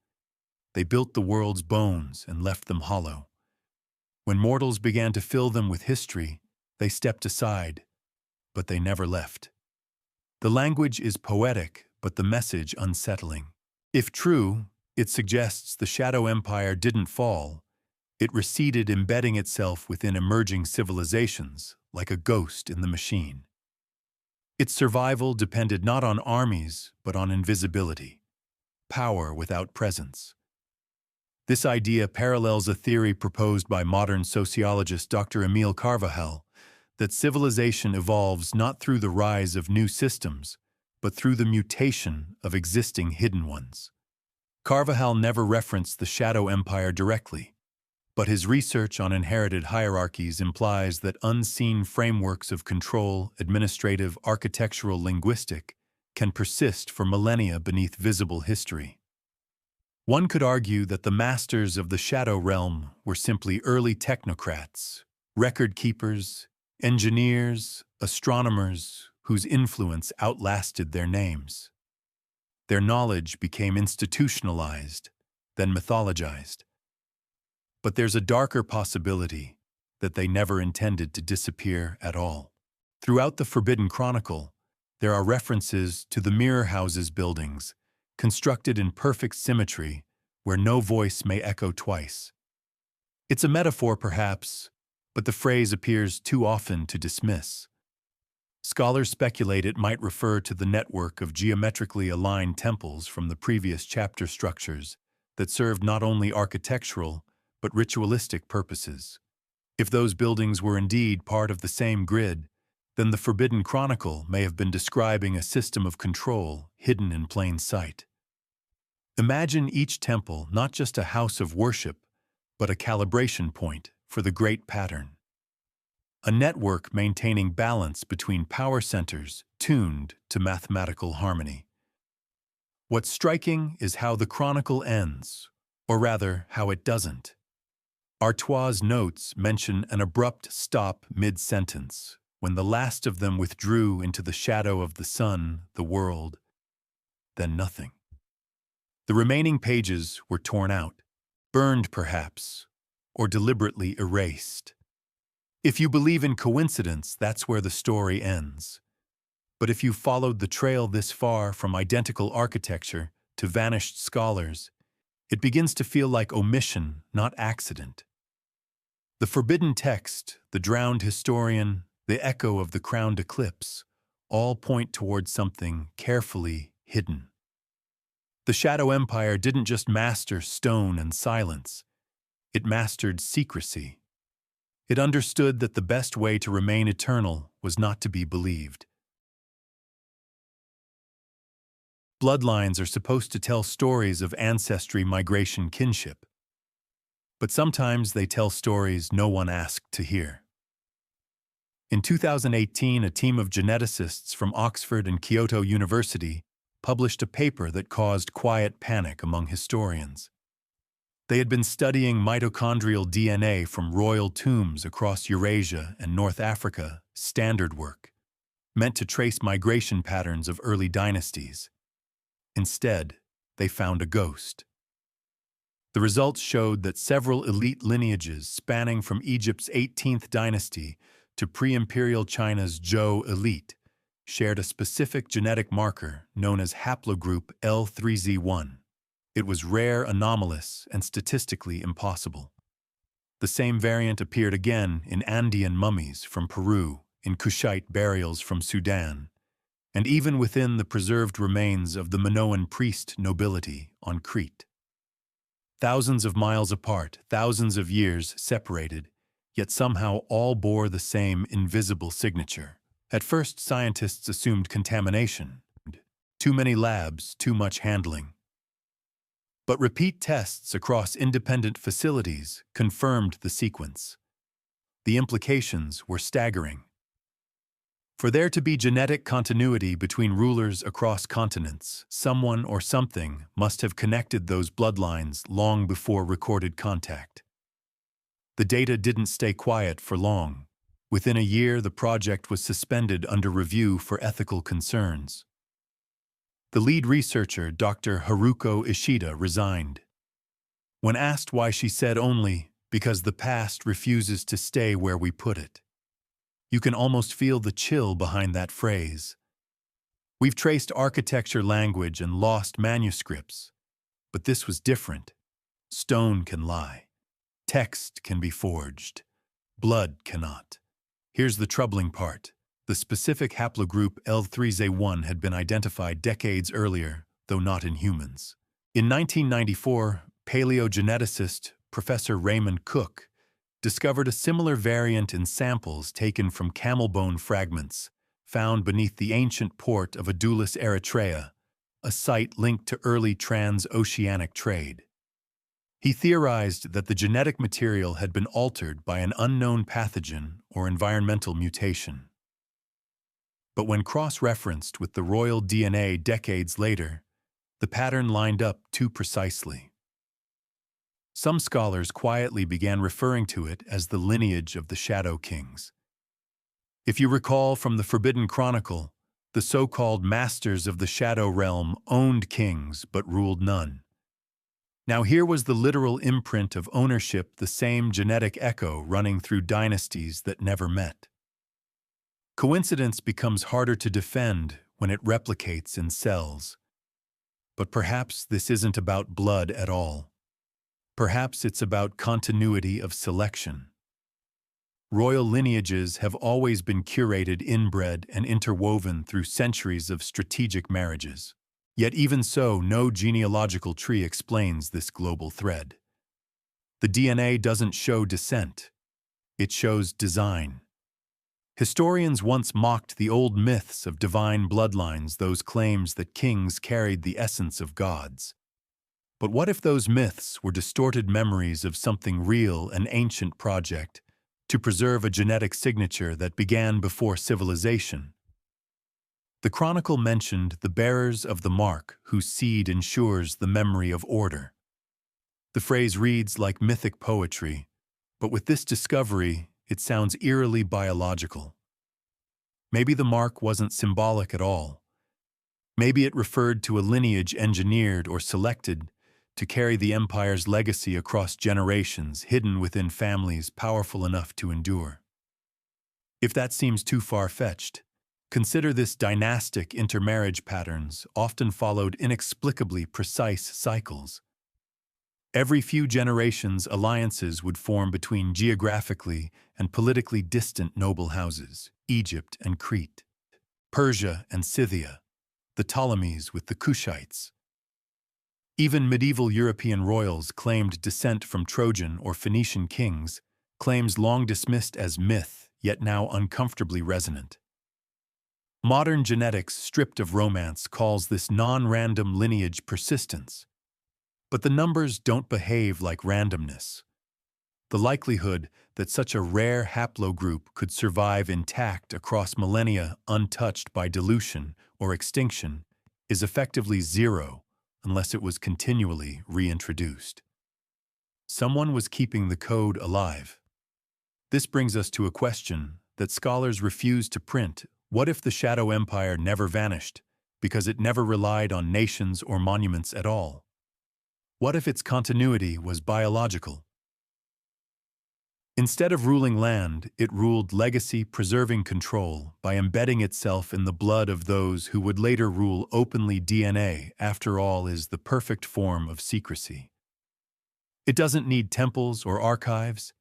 They built the world's bones and left them hollow. When mortals began to fill them with history, they stepped aside, but they never left." The language is poetic, but the message unsettling. If true, it suggests the Shadow Empire didn't fall. It receded, embedding itself within emerging civilizations, like a ghost in the machine. Its survival depended not on armies, but on invisibility, power without presence. This idea parallels a theory proposed by modern sociologist Dr. Emile Carvajal, that civilization evolves not through the rise of new systems, but through the mutation of existing hidden ones. Carvajal never referenced the Shadow Empire directly, but his research on inherited hierarchies implies that unseen frameworks of control, administrative, architectural, linguistic, can persist for millennia beneath visible history. One could argue that the masters of the Shadow Realm were simply early technocrats, record keepers, engineers, astronomers, whose influence outlasted their names. Their knowledge became institutionalized, then mythologized. But there's a darker possibility that they never intended to disappear at all. Throughout the Forbidden Chronicle, there are references to the Mirror Houses buildings, constructed in perfect symmetry, where no voice may echo twice. It's a metaphor, perhaps, but the phrase appears too often to dismiss. Scholars speculate it might refer to the network of geometrically aligned temples from the previous chapter structures that served not only architectural but ritualistic purposes. If those buildings were indeed part of the same grid, then the Forbidden Chronicle may have been describing a system of control hidden in plain sight. Imagine each temple not just a house of worship, but a calibration point for the great pattern. A network maintaining balance between power centers tuned to mathematical harmony. What's striking is how the Chronicle ends, or rather, how it doesn't. Artois' notes mention an abrupt stop mid-sentence, when the last of them withdrew into the shadow of the sun, the world, then nothing. The remaining pages were torn out, burned perhaps, or deliberately erased. If you believe in coincidence, that's where the story ends. But if you followed the trail this far from identical architecture to vanished scholars, it begins to feel like omission, not accident. The forbidden text, the drowned historian, the echo of the crowned eclipse, all point toward something carefully hidden. The Shadow Empire didn't just master stone and silence, it mastered secrecy. It understood that the best way to remain eternal was not to be believed. Bloodlines are supposed to tell stories of ancestry, migration, kinship. But sometimes they tell stories no one asked to hear. In 2018, a team of geneticists from Oxford and Kyoto University published a paper that caused quiet panic among historians. They had been studying mitochondrial DNA from royal tombs across Eurasia and North Africa, standard work, meant to trace migration patterns of early dynasties. Instead, they found a ghost. The results showed that several elite lineages spanning from Egypt's 18th dynasty to pre-imperial China's Zhou elite shared a specific genetic marker known as haplogroup L3Z1. It was rare, anomalous, and statistically impossible. The same variant appeared again in Andean mummies from Peru, in Kushite burials from Sudan, and even within the preserved remains of the Minoan priest nobility on Crete. Thousands of miles apart, thousands of years separated, yet somehow all bore the same invisible signature. At first, scientists assumed contamination. Too many labs, too much handling. But repeat tests across independent facilities confirmed the sequence. The implications were staggering. For there to be genetic continuity between rulers across continents, someone or something must have connected those bloodlines long before recorded contact. The data didn't stay quiet for long. Within a year, the project was suspended under review for ethical concerns. The lead researcher, Dr. Haruko Ishida, resigned. When asked why, she said only, "Because the past refuses to stay where we put it." You can almost feel the chill behind that phrase. We've traced architecture, language, and lost manuscripts. But this was different. Stone can lie. Text can be forged. Blood cannot. Here's the troubling part. The specific haplogroup L3Z1 had been identified decades earlier, though not in humans. In 1994, paleogeneticist Professor Raymond Cook discovered a similar variant in samples taken from camel bone fragments found beneath the ancient port of Adulis, Eritrea, a site linked to early transoceanic trade. He theorized that the genetic material had been altered by an unknown pathogen or environmental mutation. But when cross-referenced with the royal DNA decades later, the pattern lined up too precisely. Some scholars quietly began referring to it as the lineage of the Shadow Kings. If you recall from the Forbidden Chronicle, the so-called masters of the Shadow Realm owned kings but ruled none. Now here was the literal imprint of ownership, the same genetic echo running through dynasties that never met. Coincidence becomes harder to defend when it replicates in cells. But perhaps this isn't about blood at all. Perhaps it's about continuity of selection. Royal lineages have always been curated, inbred, and interwoven through centuries of strategic marriages. Yet even so, no genealogical tree explains this global thread. The DNA doesn't show descent. It shows design. Historians once mocked the old myths of divine bloodlines, those claims that kings carried the essence of gods. But what if those myths were distorted memories of something real, an ancient project, to preserve a genetic signature that began before civilization? The Chronicle mentioned the bearers of the mark whose seed ensures the memory of order. The phrase reads like mythic poetry, but with this discovery, it sounds eerily biological. Maybe the mark wasn't symbolic at all. Maybe it referred to a lineage engineered or selected to carry the empire's legacy across generations, hidden within families powerful enough to endure. If that seems too far-fetched, consider this: dynastic intermarriage patterns often followed inexplicably precise cycles. Every few generations, alliances would form between geographically and politically distant noble houses: Egypt and Crete, Persia and Scythia, the Ptolemies with the Kushites. Even medieval European royals claimed descent from Trojan or Phoenician kings, claims long dismissed as myth, yet now uncomfortably resonant. Modern genetics, stripped of romance, calls this non-random lineage persistence. But the numbers don't behave like randomness. The likelihood that such a rare haplogroup could survive intact across millennia untouched by dilution or extinction is effectively zero unless it was continually reintroduced. Someone was keeping the code alive. This brings us to a question that scholars refuse to print. What if the Shadow Empire never vanished because it never relied on nations or monuments at all? What if its continuity was biological? Instead of ruling land, it ruled legacy, preserving control by embedding itself in the blood of those who would later rule openly. DNA, after all, is the perfect form of secrecy. It doesn't need temples or archives.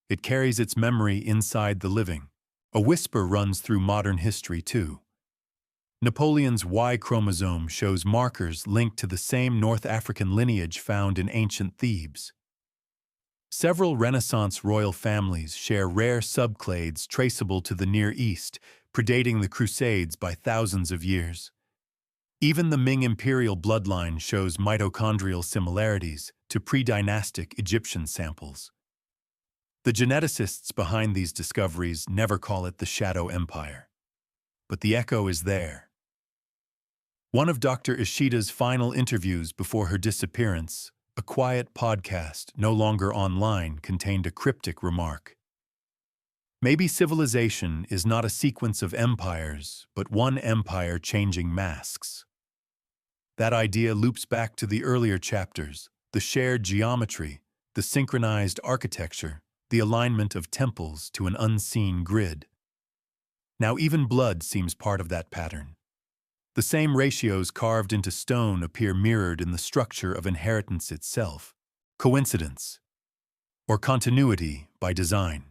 It carries its memory inside the living. A whisper runs through modern history, too. Napoleon's Y chromosome shows markers linked to the same North African lineage found in ancient Thebes. Several Renaissance royal families share rare subclades traceable to the Near East, predating the Crusades by thousands of years. Even the Ming imperial bloodline shows mitochondrial similarities to pre-dynastic Egyptian samples. The geneticists behind these discoveries never call it the Shadow Empire. But the echo is there. One of Dr. Ishida's final interviews before her disappearance, a quiet podcast no longer online, contained a cryptic remark. Maybe civilization is not a sequence of empires, but one empire changing masks. That idea loops back to the earlier chapters: the shared geometry, the synchronized architecture, the alignment of temples to an unseen grid. Now even blood seems part of that pattern. The same ratios carved into stone appear mirrored in the structure of inheritance itself. Coincidence? Or continuity by design?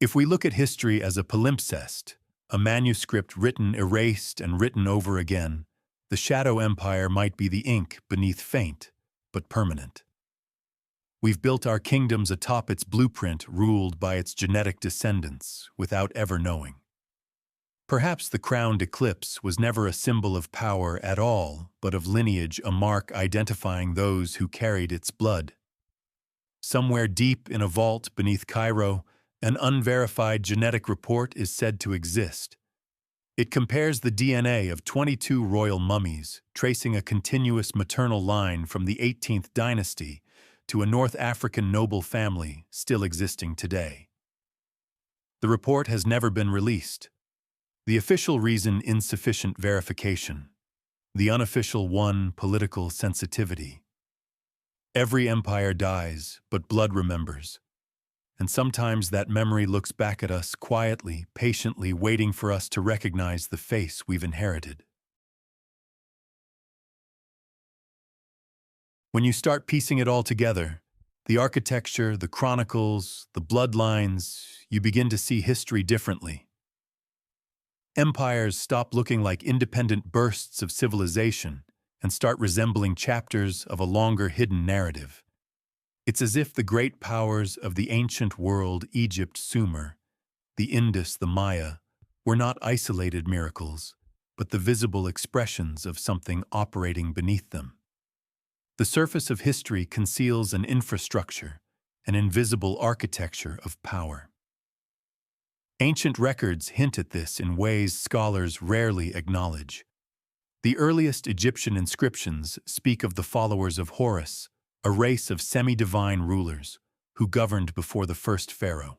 If we look at history as a palimpsest, a manuscript written, erased, and written over again, the Shadow Empire might be the ink beneath, faint but permanent. We've built our kingdoms atop its blueprint, ruled by its genetic descendants, without ever knowing. Perhaps the crowned eclipse was never a symbol of power at all, but of lineage, a mark identifying those who carried its blood. Somewhere deep in a vault beneath Cairo, an unverified genetic report is said to exist. It compares the DNA of 22 royal mummies, tracing a continuous maternal line from the 18th dynasty to a North African noble family still existing today. The report has never been released. The official reason: insufficient verification. The unofficial one: political sensitivity. Every empire dies, but blood remembers. And sometimes that memory looks back at us quietly, patiently, waiting for us to recognize the face we've inherited. When you start piecing it all together, the architecture, the chronicles, the bloodlines, you begin to see history differently. Empires stop looking like independent bursts of civilization and start resembling chapters of a longer hidden narrative. It's as if the great powers of the ancient world, Egypt, Sumer, the Indus, the Maya, were not isolated miracles, but the visible expressions of something operating beneath them. The surface of history conceals an infrastructure, an invisible architecture of power. Ancient records hint at this in ways scholars rarely acknowledge. The earliest Egyptian inscriptions speak of the followers of Horus, a race of semi-divine rulers who governed before the first pharaoh.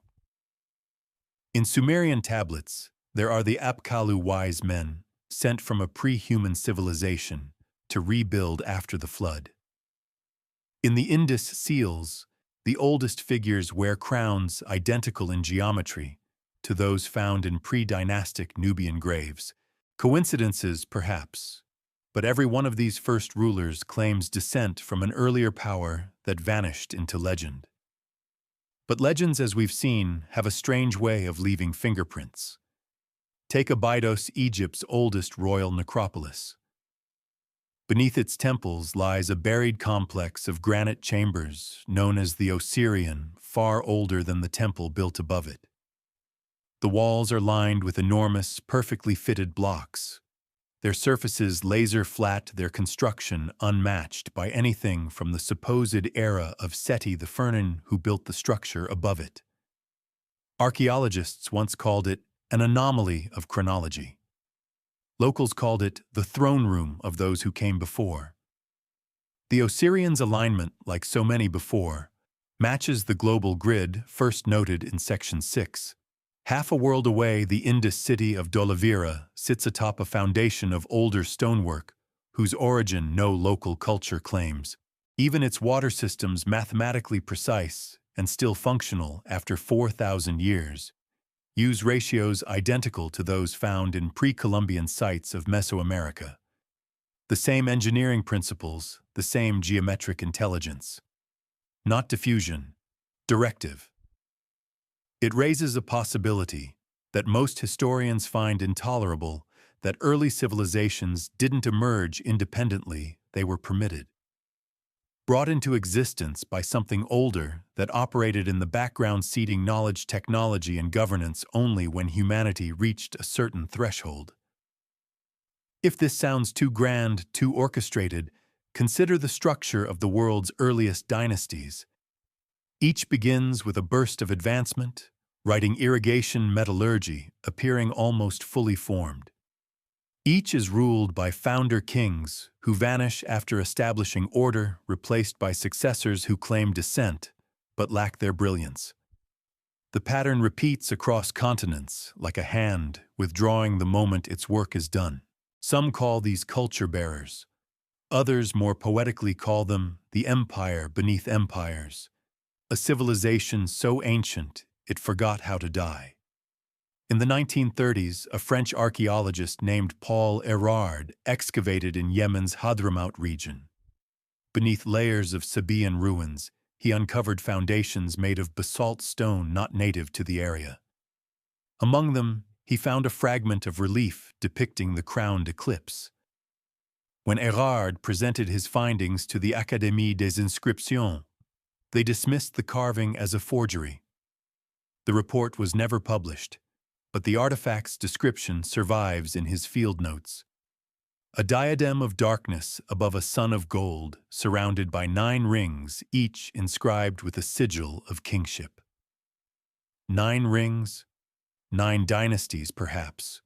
In Sumerian tablets, there are the Apkallu wise men, sent from a pre-human civilization to rebuild after the flood. In the Indus seals, the oldest figures wear crowns identical in geometry to those found in pre-dynastic Nubian graves. Coincidences, perhaps, but every one of these first rulers claims descent from an earlier power that vanished into legend. But legends, as we've seen, have a strange way of leaving fingerprints. Take Abydos, Egypt's oldest royal necropolis. Beneath its temples lies a buried complex of granite chambers known as the Osirian, far older than the temple built above it. The walls are lined with enormous, perfectly fitted blocks, their surfaces laser-flat, their construction unmatched by anything from the supposed era of Seti the Fernan who built the structure above it. Archaeologists once called it an anomaly of chronology. Locals called it the throne room of those who came before. The Osirian's alignment, like so many before, matches the global grid first noted in Section 6. Half a world away, the Indus city of Dholavira sits atop a foundation of older stonework, whose origin no local culture claims. Even its water systems, mathematically precise and still functional after 4,000 years, use ratios identical to those found in pre-Columbian sites of Mesoamerica. The same engineering principles, the same geometric intelligence. Not diffusion, directive. It raises a possibility that most historians find intolerable, that early civilizations didn't emerge independently, they were permitted. Brought into existence by something older that operated in the background, seeding knowledge, technology, and governance only when humanity reached a certain threshold. If this sounds too grand, too orchestrated, consider the structure of the world's earliest dynasties. Each begins with a burst of advancement, writing irrigation metallurgy, appearing almost fully formed. Each is ruled by founder kings who vanish after establishing order, replaced by successors who claim descent but lack their brilliance. The pattern repeats across continents like a hand withdrawing the moment its work is done. Some call these culture bearers. Others more poetically call them the empire beneath empires, a civilization so ancient it forgot how to die. In the 1930s, a French archaeologist named Paul Erard excavated in Yemen's Hadramaut region. Beneath layers of Sabaean ruins, he uncovered foundations made of basalt stone not native to the area. Among them, he found a fragment of relief depicting the crowned eclipse. When Erard presented his findings to the Académie des Inscriptions, they dismissed the carving as a forgery. The report was never published, but the artifact's description survives in his field notes. A diadem of darkness above a sun of gold, surrounded by 9 rings, each inscribed with a sigil of kingship. 9 rings, 9 dynasties perhaps,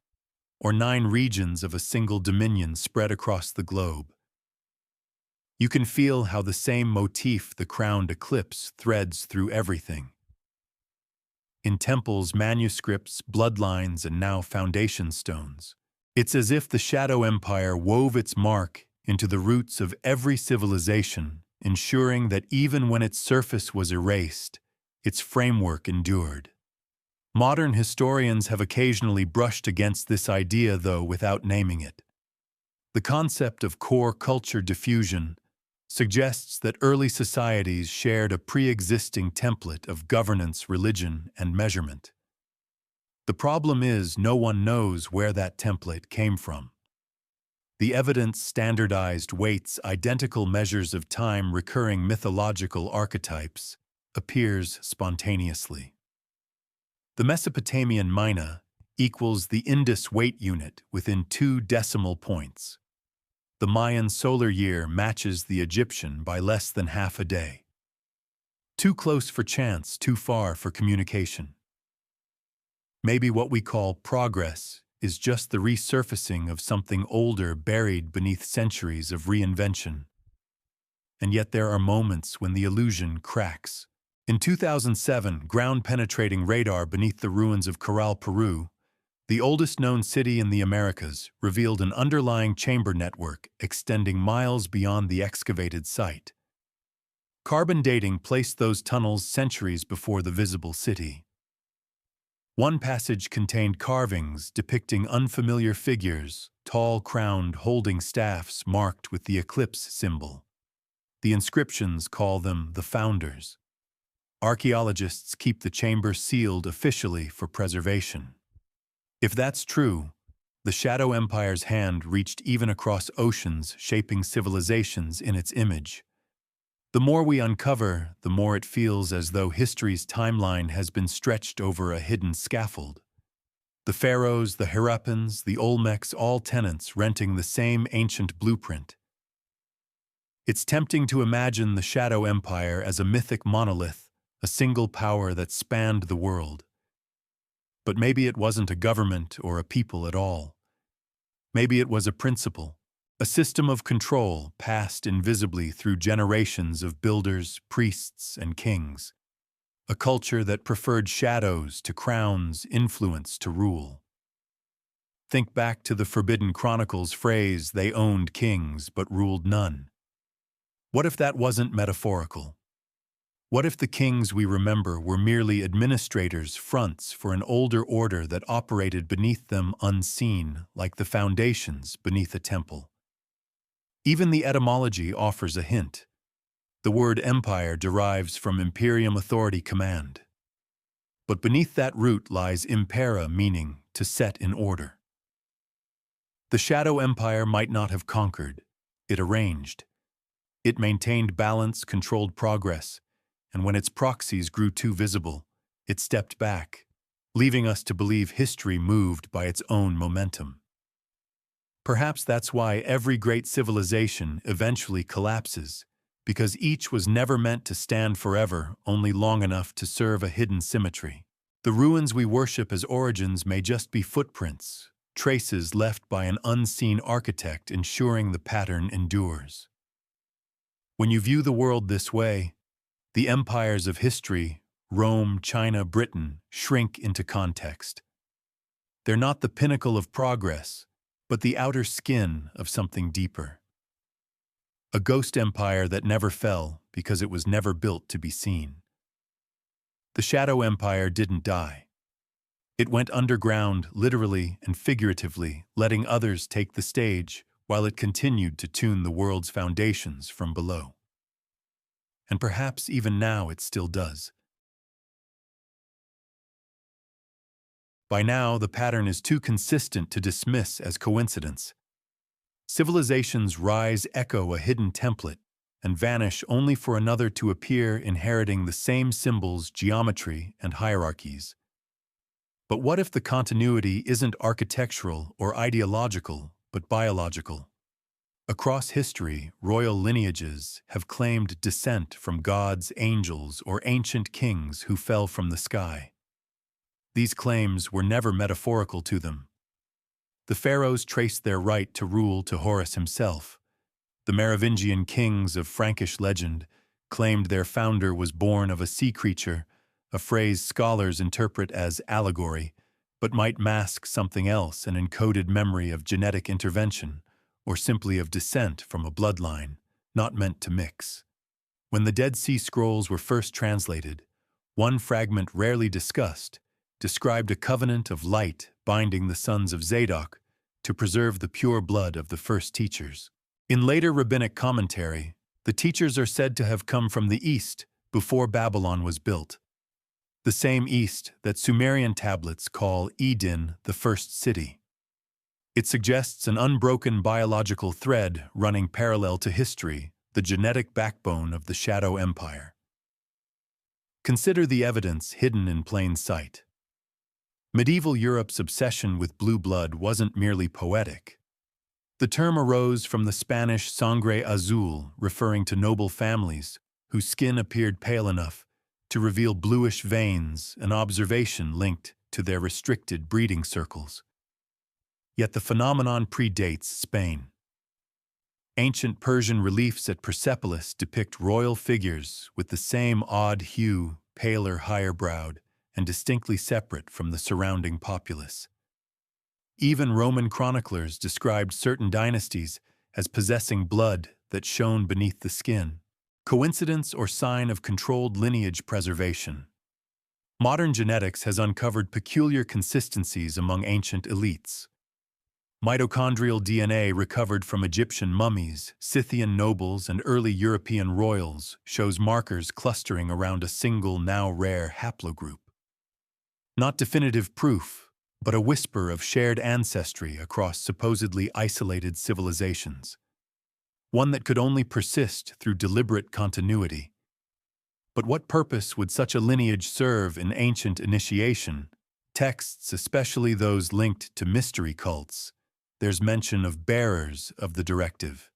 or 9 regions of a single dominion spread across the globe. You can feel how the same motif, the crowned eclipse, threads through everything. In temples, manuscripts, bloodlines, and now foundation stones. It's as if the Shadow Empire wove its mark into the roots of every civilization, ensuring that even when its surface was erased, its framework endured. Modern historians have occasionally brushed against this idea, though, without naming it. The concept of core culture diffusion suggests that early societies shared a pre-existing template of governance, religion, and measurement. The problem is no one knows where that template came from. The evidence, standardized weights, identical measures of time, recurring mythological archetypes, appears spontaneously. The Mesopotamian mina equals the Indus weight unit within 2 decimal points. The Mayan solar year matches the Egyptian by less than half a day. Too close for chance, too far for communication. Maybe what we call progress is just the resurfacing of something older buried beneath centuries of reinvention. And yet there are moments when the illusion cracks. In 2007, ground-penetrating radar beneath the ruins of Corral, Peru, The oldest known city in the Americas revealed an underlying chamber network extending miles beyond the excavated site. Carbon dating placed those tunnels centuries before the visible city. One passage contained carvings depicting unfamiliar figures, tall-crowned holding staffs marked with the eclipse symbol. The inscriptions call them the Founders. Archaeologists keep the chamber sealed officially for preservation. If that's true, the Shadow Empire's hand reached even across oceans, shaping civilizations in its image. The more we uncover, the more it feels as though history's timeline has been stretched over a hidden scaffold. The pharaohs, the Harappans, the Olmecs, all tenants renting the same ancient blueprint. It's tempting to imagine the Shadow Empire as a mythic monolith, a single power that spanned the world. But maybe it wasn't a government or a people at all. Maybe it was a principle, a system of control passed invisibly through generations of builders, priests, and kings. A culture that preferred shadows to crowns, influence to rule. Think back to the Forbidden Chronicle's phrase, "They owned kings but ruled none." What if that wasn't metaphorical? What if the kings we remember were merely administrators' fronts for an older order that operated beneath them unseen, like the foundations beneath a temple? Even the etymology offers a hint. The word empire derives from imperium, authority, command. But beneath that root lies impera, meaning to set in order. The Shadow Empire might not have conquered. It arranged. It maintained balance, controlled progress, and when its proxies grew too visible, it stepped back, leaving us to believe history moved by its own momentum. Perhaps that's why every great civilization eventually collapses, because each was never meant to stand forever, only long enough to serve a hidden symmetry. The ruins we worship as origins may just be footprints, traces left by an unseen architect ensuring the pattern endures. When you view the world this way, the empires of history, Rome, China, Britain, shrink into context. They're not the pinnacle of progress, but the outer skin of something deeper. A ghost empire that never fell because it was never built to be seen. The Shadow Empire didn't die. It went underground, literally and figuratively, letting others take the stage while it continued to tune the world's foundations from below. And perhaps even now it still does. By now, the pattern is too consistent to dismiss as coincidence. Civilizations rise, echo a hidden template, and vanish only for another to appear, inheriting the same symbols, geometry, and hierarchies. But what if the continuity isn't architectural or ideological, but biological? Across history, royal lineages have claimed descent from gods, angels, or ancient kings who fell from the sky. These claims were never metaphorical to them. The pharaohs traced their right to rule to Horus himself. The Merovingian kings of Frankish legend claimed their founder was born of a sea creature, a phrase scholars interpret as allegory, but might mask something else, an encoded memory of genetic intervention, or simply of descent from a bloodline, not meant to mix. When the Dead Sea Scrolls were first translated, one fragment rarely discussed described a covenant of light binding the sons of Zadok to preserve the pure blood of the first teachers. In later rabbinic commentary, the teachers are said to have come from the east before Babylon was built, the same east that Sumerian tablets call Edin, the first city. It suggests an unbroken biological thread running parallel to history, the genetic backbone of the Shadow Empire. Consider the evidence hidden in plain sight. Medieval Europe's obsession with blue blood wasn't merely poetic. The term arose from the Spanish sangre azul, referring to noble families whose skin appeared pale enough to reveal bluish veins, an observation linked to their restricted breeding circles. Yet the phenomenon predates Spain. Ancient Persian reliefs at Persepolis depict royal figures with the same odd hue, paler, higher-browed, and distinctly separate from the surrounding populace. Even Roman chroniclers described certain dynasties as possessing blood that shone beneath the skin. Coincidence or sign of controlled lineage preservation? Modern genetics has uncovered peculiar consistencies among ancient elites. Mitochondrial DNA recovered from Egyptian mummies, Scythian nobles, and early European royals shows markers clustering around a single, now rare haplogroup. Not definitive proof, but a whisper of shared ancestry across supposedly isolated civilizations. One that could only persist through deliberate continuity. But what purpose would such a lineage serve in ancient initiation? Texts, especially those linked to mystery cults, there's mention of bearers of the directive.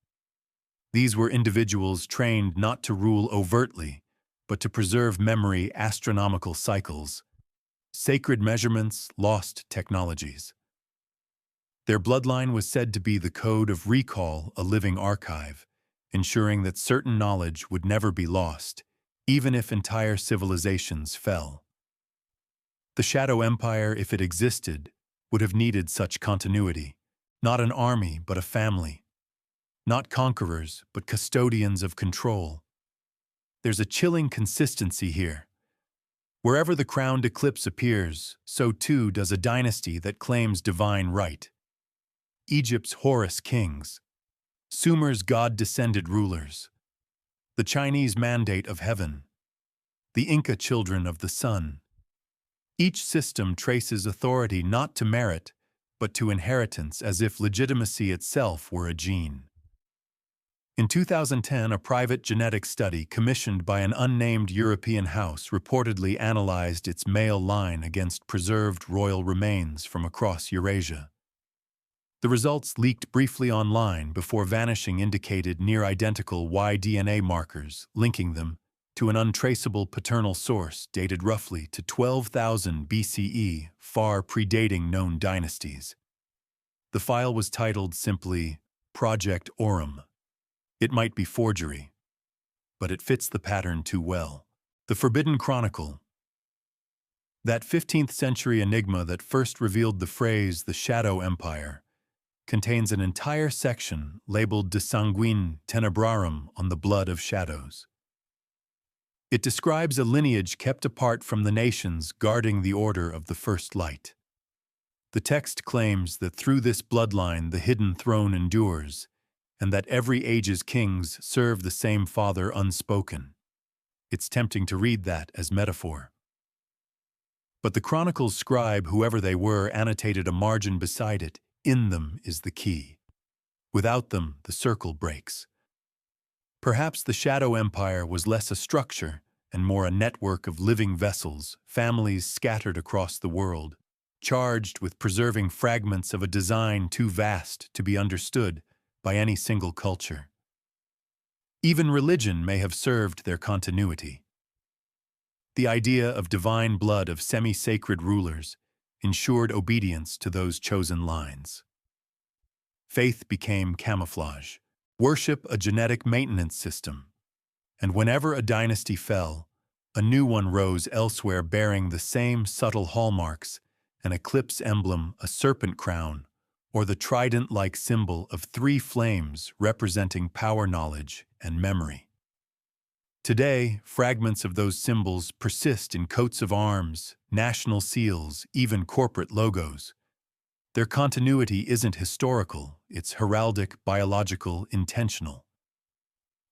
These were individuals trained not to rule overtly, but to preserve memory astronomical cycles, sacred measurements, lost technologies. Their bloodline was said to be the code of recall, a living archive, ensuring that certain knowledge would never be lost, even if entire civilizations fell. The Shadow Empire, if it existed, would have needed such continuity. Not an army, but a family. Not conquerors, but custodians of control. There's a chilling consistency here. Wherever the crowned eclipse appears, so too does a dynasty that claims divine right. Egypt's Horus kings, Sumer's god-descended rulers, the Chinese mandate of heaven, the Inca children of the sun. Each system traces authority not to merit, but to inheritance, as if legitimacy itself were a gene. In 2010, a private genetic study commissioned by an unnamed European house reportedly analyzed its male line against preserved royal remains from across Eurasia. The results, leaked briefly online before vanishing, indicated near-identical Y-DNA markers, linking them to an untraceable paternal source dated roughly to 12,000 BCE, far predating known dynasties. The file was titled simply Project Aurum. It might be forgery, but it fits the pattern too well. The Forbidden Chronicle. That 15th-century enigma that first revealed the phrase the Shadow Empire contains an entire section labeled De Sanguine Tenebrarum, on the blood of shadows. It describes a lineage kept apart from the nations guarding the order of the first light. The text claims that through this bloodline the hidden throne endures, and that every age's kings serve the same father unspoken. It's tempting to read that as metaphor. But the Chronicle's scribe, whoever they were, annotated a margin beside it. In them is the key. Without them, the circle breaks. Perhaps the Shadow Empire was less a structure and more a network of living vessels, families scattered across the world, charged with preserving fragments of a design too vast to be understood by any single culture. Even religion may have served their continuity. The idea of divine blood of semi-sacred rulers ensured obedience to those chosen lines. Faith became camouflage, worship a genetic maintenance system, and whenever a dynasty fell, a new one rose elsewhere bearing the same subtle hallmarks, an eclipse emblem, a serpent crown, or the trident-like symbol of three flames representing power, knowledge, and memory. Today, fragments of those symbols persist in coats of arms, national seals, even corporate logos. Their continuity isn't historical, it's heraldic, biological, intentional.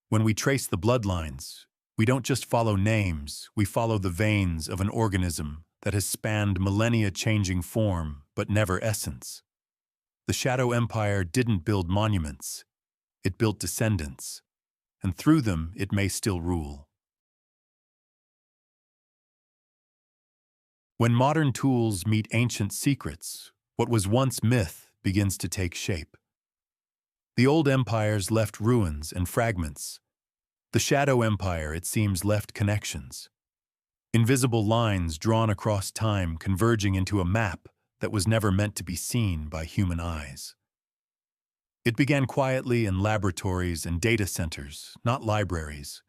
When we trace the bloodlines, we don't just follow names, we follow the veins of an organism that has spanned millennia, changing form, but never essence. The Shadow Empire didn't build monuments, it built descendants, and through them it may still rule. When modern tools meet ancient secrets, what was once myth begins to take shape. The old empires left ruins and fragments. The Shadow Empire, it seems, left connections. Invisible lines drawn across time, converging into a map that was never meant to be seen by human eyes. It began quietly in laboratories and data centers, not libraries.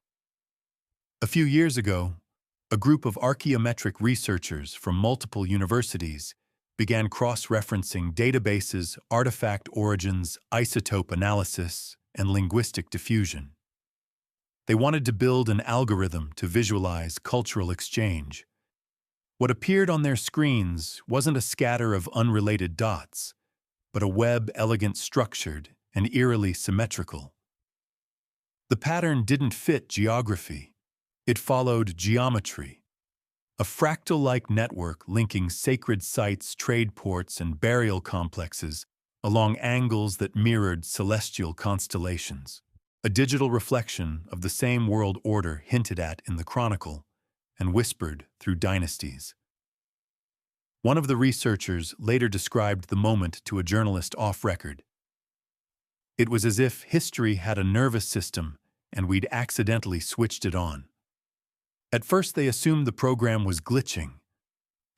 A few years ago, a group of archaeometric researchers from multiple universities began cross-referencing databases, artifact origins, isotope analysis, and linguistic diffusion. They wanted to build an algorithm to visualize cultural exchange. What appeared on their screens wasn't a scatter of unrelated dots, but a web elegant structured and eerily symmetrical. The pattern didn't fit geography. It followed geometry, a fractal-like network linking sacred sites, trade ports, and burial complexes along angles that mirrored celestial constellations, a digital reflection of the same world order hinted at in the Chronicle and whispered through dynasties. One of the researchers later described the moment to a journalist off-record. It was as if history had a nervous system and we'd accidentally switched it on. At first they assumed the program was glitching.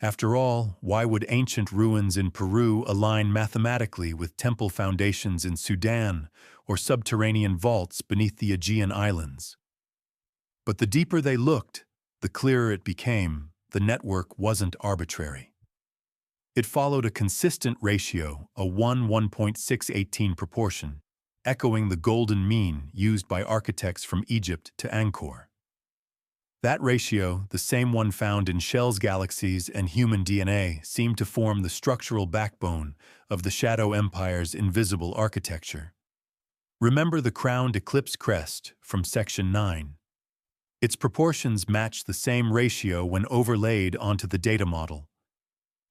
After all, why would ancient ruins in Peru align mathematically with temple foundations in Sudan or subterranean vaults beneath the Aegean Islands? But the deeper they looked, the clearer it became the network wasn't arbitrary. It followed a consistent ratio, a 1:1.618 proportion, echoing the golden mean used by architects from Egypt to Angkor. That ratio, the same one found in Shell's galaxies and human DNA, seemed to form the structural backbone of the Shadow Empire's invisible architecture. Remember the crowned eclipse crest from Section 9. Its proportions match the same ratio when overlaid onto the data model.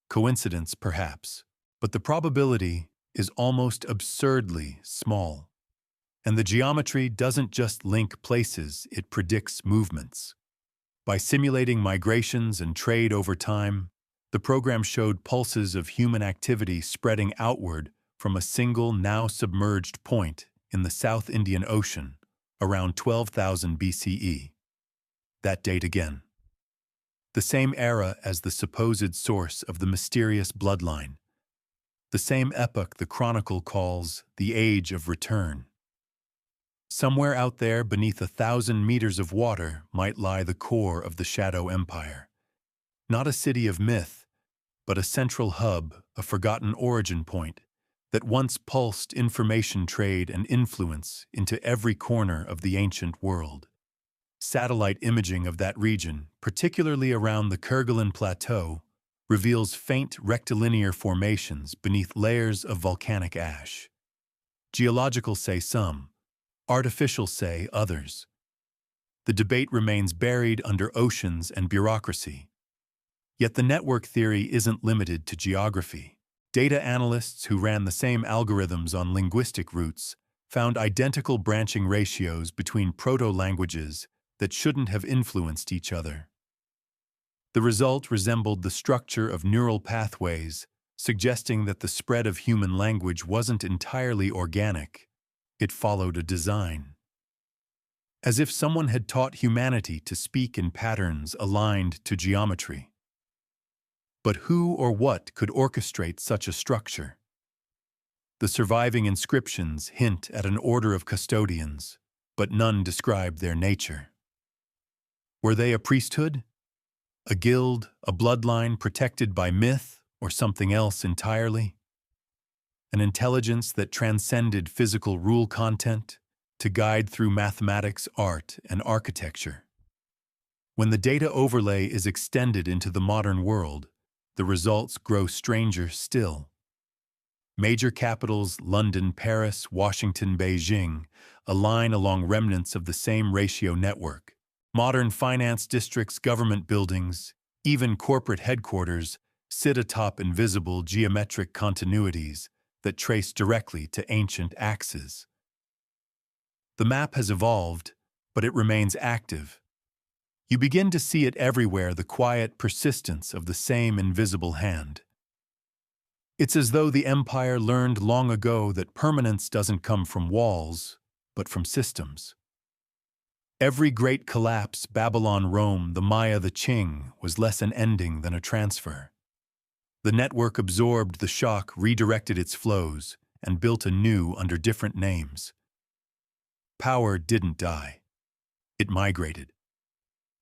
Coincidence, perhaps, but the probability is almost absurdly small. And the geometry doesn't just link places, it predicts movements. By simulating migrations and trade over time, the program showed pulses of human activity spreading outward from a single now submerged point in the South Indian Ocean around 12,000 BCE. That date again. The same era as the supposed source of the mysterious bloodline. The same epoch the Chronicle calls the Age of Return. Somewhere out there beneath 1,000 meters of water might lie the core of the Shadow Empire. Not a city of myth, but a central hub, a forgotten origin point, that once pulsed information trade and influence into every corner of the ancient world. Satellite imaging of that region, particularly around the Kerguelen Plateau, reveals faint rectilinear formations beneath layers of volcanic ash. Geological say some, artificial say others. The debate remains buried under oceans and bureaucracy. Yet the network theory isn't limited to geography. Data analysts who ran the same algorithms on linguistic roots found identical branching ratios between proto-languages that shouldn't have influenced each other. The result resembled the structure of neural pathways, suggesting that the spread of human language wasn't entirely organic. It followed a design. As if someone had taught humanity to speak in patterns aligned to geometry. But who or what could orchestrate such a structure? The surviving inscriptions hint at an order of custodians, but none describe their nature. Were they a priesthood? A guild, a bloodline protected by myth, or something else entirely? An intelligence that transcended physical rule content to guide through mathematics, art, and architecture. When the data overlay is extended into the modern world, the results grow stranger still. Major capitals, London, Paris, Washington, Beijing, align along remnants of the same ratio network. Modern finance districts, government buildings, even corporate headquarters sit atop invisible geometric continuities that trace directly to ancient axes. The map has evolved, but it remains active. You begin to see it everywhere, the quiet persistence of the same invisible hand. It's as though the empire learned long ago that permanence doesn't come from walls, but from systems. Every great collapse, Babylon, Rome, the Maya, the Qing, was less an ending than a transfer. The network absorbed the shock, redirected its flows, and built anew under different names. Power didn't die. It migrated.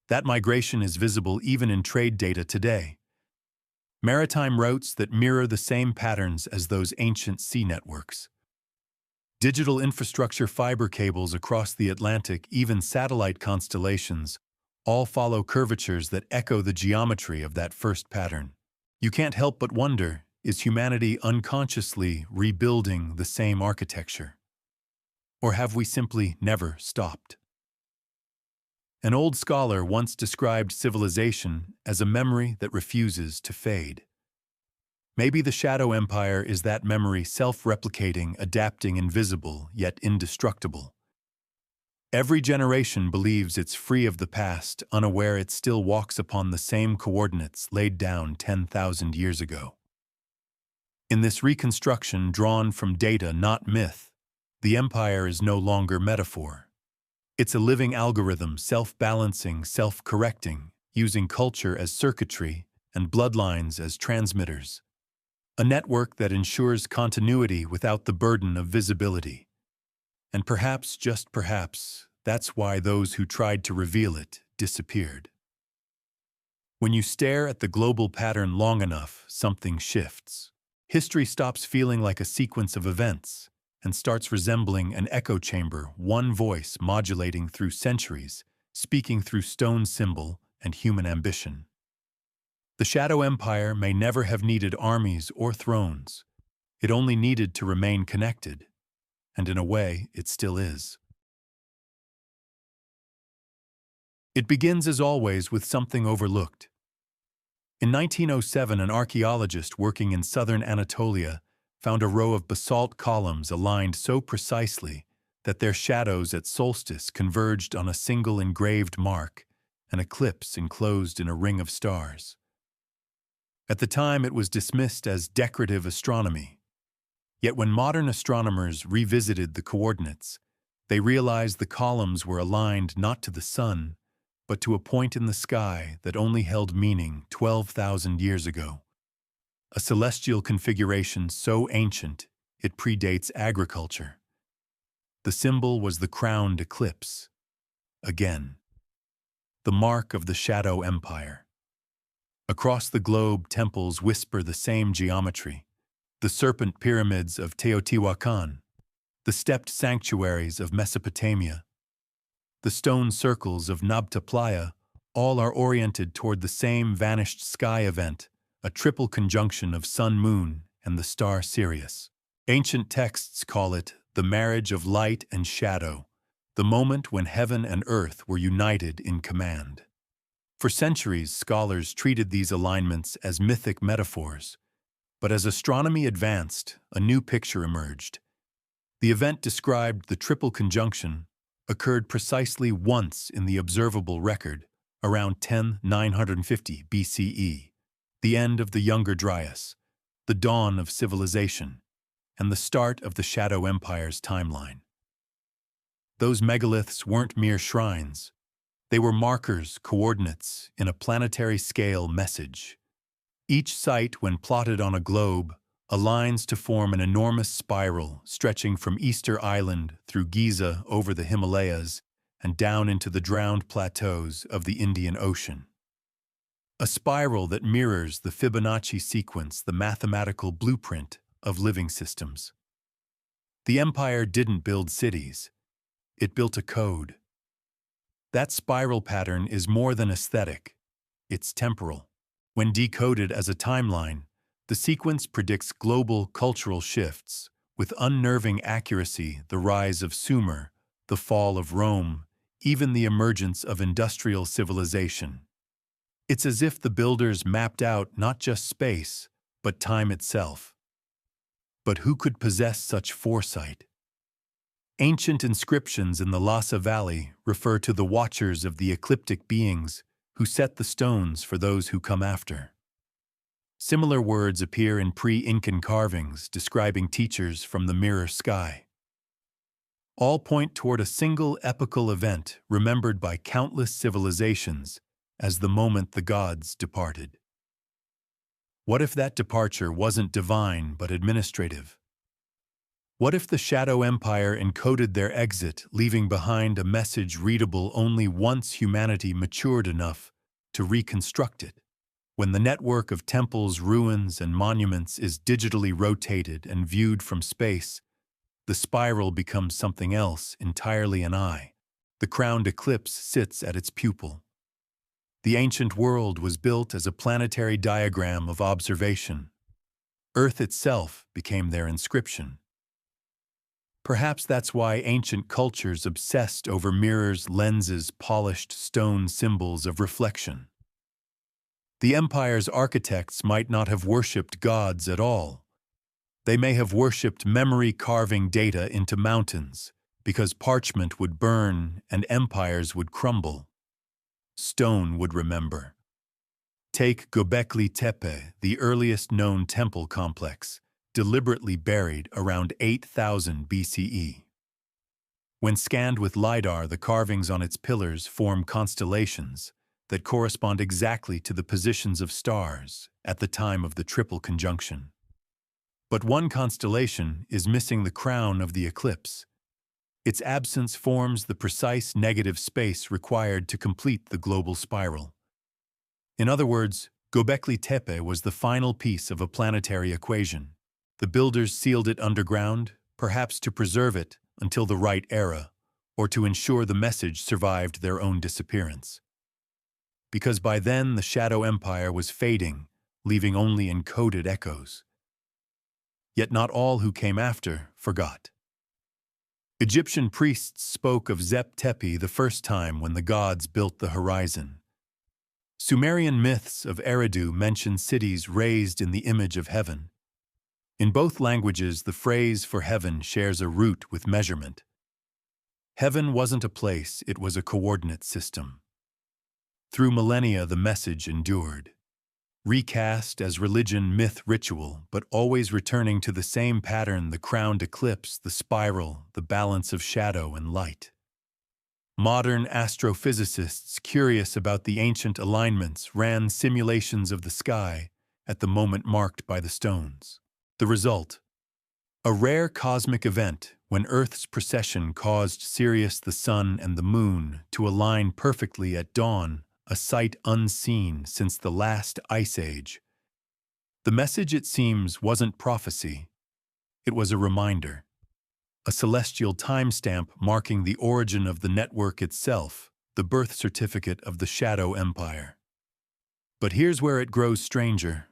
That migration is visible even in trade data today. maritime routes that mirror the same patterns as those ancient sea networks. Digital infrastructure, fiber cables across the Atlantic, even satellite constellations, all follow curvatures that echo the geometry of that first pattern. You can't help but wonder, is humanity unconsciously rebuilding the same architecture? Or have we simply never stopped? An old scholar once described civilization as a memory that refuses to fade. Maybe the Shadow Empire is that memory, self-replicating, adapting, invisible, yet indestructible. Every generation believes it's free of the past, unaware it still walks upon the same coordinates laid down 10,000 years ago. In this reconstruction drawn from data, not myth, the empire is no longer metaphor. It's a living algorithm, self-balancing, self-correcting, using culture as circuitry and bloodlines as transmitters. A network that ensures continuity without the burden of visibility. And perhaps, just perhaps, that's why those who tried to reveal it disappeared. When you stare at the global pattern long enough, something shifts. History stops feeling like a sequence of events and starts resembling an echo chamber, one voice modulating through centuries, speaking through stone symbol and human ambition. The Shadow Empire may never have needed armies or thrones. It only needed to remain connected, and in a way, it still is. It begins, as always, with something overlooked. In 1907, an archaeologist working in southern Anatolia found a row of basalt columns aligned so precisely that their shadows at solstice converged on a single engraved mark, an eclipse enclosed in a ring of stars. At the time, it was dismissed as decorative astronomy. Yet when modern astronomers revisited the coordinates, they realized the columns were aligned not to the sun, but to a point in the sky that only held meaning 12,000 years ago. A celestial configuration so ancient it predates agriculture. The symbol was the crowned eclipse. Again, the mark of the Shadow Empire. Across the globe, temples whisper the same geometry. The serpent pyramids of Teotihuacan, the stepped sanctuaries of Mesopotamia, the stone circles of Nabta Playa, all are oriented toward the same vanished sky event, a triple conjunction of sun-moon and the star Sirius. Ancient texts call it the marriage of light and shadow, the moment when heaven and earth were united in command. For centuries, scholars treated these alignments as mythic metaphors, but as astronomy advanced, a new picture emerged. The event described, the triple conjunction, occurred precisely once in the observable record, around 10,950 BCE, the end of the Younger Dryas, the dawn of civilization, and the start of the Shadow Empire's timeline. Those megaliths weren't mere shrines. They were markers, coordinates, in a planetary scale message. Each site, when plotted on a globe, aligns to form an enormous spiral stretching from Easter Island through Giza over the Himalayas and down into the drowned plateaus of the Indian Ocean. A spiral that mirrors the Fibonacci sequence, the mathematical blueprint of living systems. The empire didn't build cities. It built a code. That spiral pattern is more than aesthetic. It's temporal. When decoded as a timeline, the sequence predicts global cultural shifts, with unnerving accuracy, the rise of Sumer, the fall of Rome, even the emergence of industrial civilization. It's as if the builders mapped out not just space, but time itself. But who could possess such foresight? Ancient inscriptions in the Lhasa Valley refer to the watchers of the ecliptic beings who set the stones for those who come after. Similar words appear in pre-Incan carvings describing teachers from the mirror sky. All point toward a single epical event remembered by countless civilizations as the moment the gods departed. What if that departure wasn't divine but administrative? What if the Shadow Empire encoded their exit, leaving behind a message readable only once humanity matured enough to reconstruct it? When the network of temples, ruins, and monuments is digitally rotated and viewed from space, the spiral becomes something else entirely an eye. The crowned eclipse sits at its pupil. The ancient world was built as a planetary diagram of observation. Earth itself became their inscription. Perhaps that's why ancient cultures obsessed over mirrors, lenses, polished stone symbols of reflection. The empire's architects might not have worshipped gods at all. They may have worshipped memory carving data into mountains, because parchment would burn and empires would crumble. Stone would remember. Take Göbekli Tepe, the earliest known temple complex, deliberately buried around 8000 BCE. When scanned with LiDAR, the carvings on its pillars form constellations that correspond exactly to the positions of stars at the time of the triple conjunction. But one constellation is missing the crown of the eclipse. Its absence forms the precise negative space required to complete the global spiral. In other words, Göbekli Tepe was the final piece of a planetary equation. The builders sealed it underground, perhaps to preserve it until the right era, or to ensure the message survived their own disappearance. Because by then the Shadow Empire was fading, leaving only encoded echoes. Yet not all who came after forgot. Egyptian priests spoke of Zep Tepi the first time when the gods built the horizon. Sumerian myths of Eridu mention cities raised in the image of heaven. In both languages, the phrase for heaven shares a root with measurement. Heaven wasn't a place, it was a coordinate system. Through millennia, the message endured. Recast as religion, myth, ritual, but always returning to the same pattern: the crowned eclipse, the spiral, the balance of shadow and light. Modern astrophysicists, curious about the ancient alignments, ran simulations of the sky at the moment marked by the stones. The result: a rare cosmic event when Earth's precession caused Sirius, the sun, and the moon to align perfectly at dawn, a sight unseen since the last ice age. The message, it seems, wasn't prophecy. It was a reminder. A celestial timestamp marking the origin of the network itself, the birth certificate of the Shadow Empire. But here's where it grows stranger.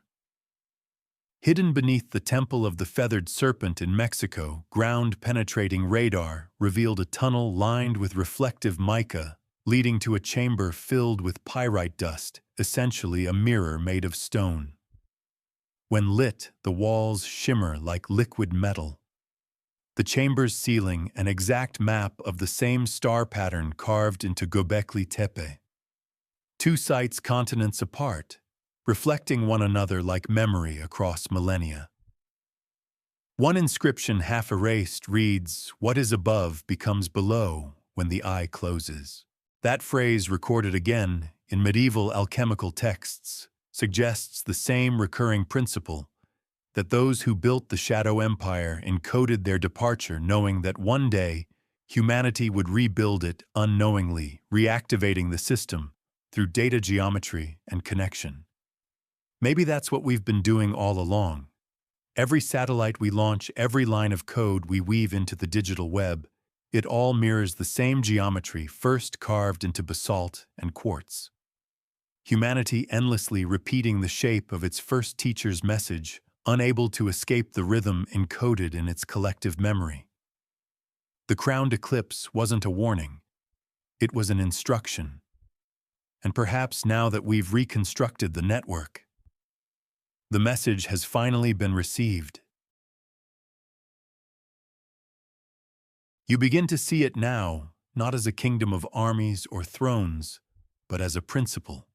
Hidden beneath the Temple of the Feathered Serpent in Mexico, ground-penetrating radar revealed a tunnel lined with reflective mica, leading to a chamber filled with pyrite dust, essentially a mirror made of stone. When lit, the walls shimmer like liquid metal. The chamber's ceiling, an exact map of the same star pattern carved into Göbekli Tepe. Two sites continents apart, reflecting one another like memory across millennia. One inscription, half erased, reads, "What is above becomes below when the eye closes." That phrase, recorded again in medieval alchemical texts, suggests the same recurring principle, that those who built the Shadow Empire encoded their departure knowing that one day humanity would rebuild it unknowingly, reactivating the system through data geometry and connection. Maybe that's what we've been doing all along. Every satellite we launch, every line of code we weave into the digital web, it all mirrors the same geometry first carved into basalt and quartz. Humanity endlessly repeating the shape of its first teacher's message, unable to escape the rhythm encoded in its collective memory. The crowned eclipse wasn't a warning. It was an instruction. And perhaps now that we've reconstructed the network, the message has finally been received. You begin to see it now, not as a kingdom of armies or thrones, but as a principle.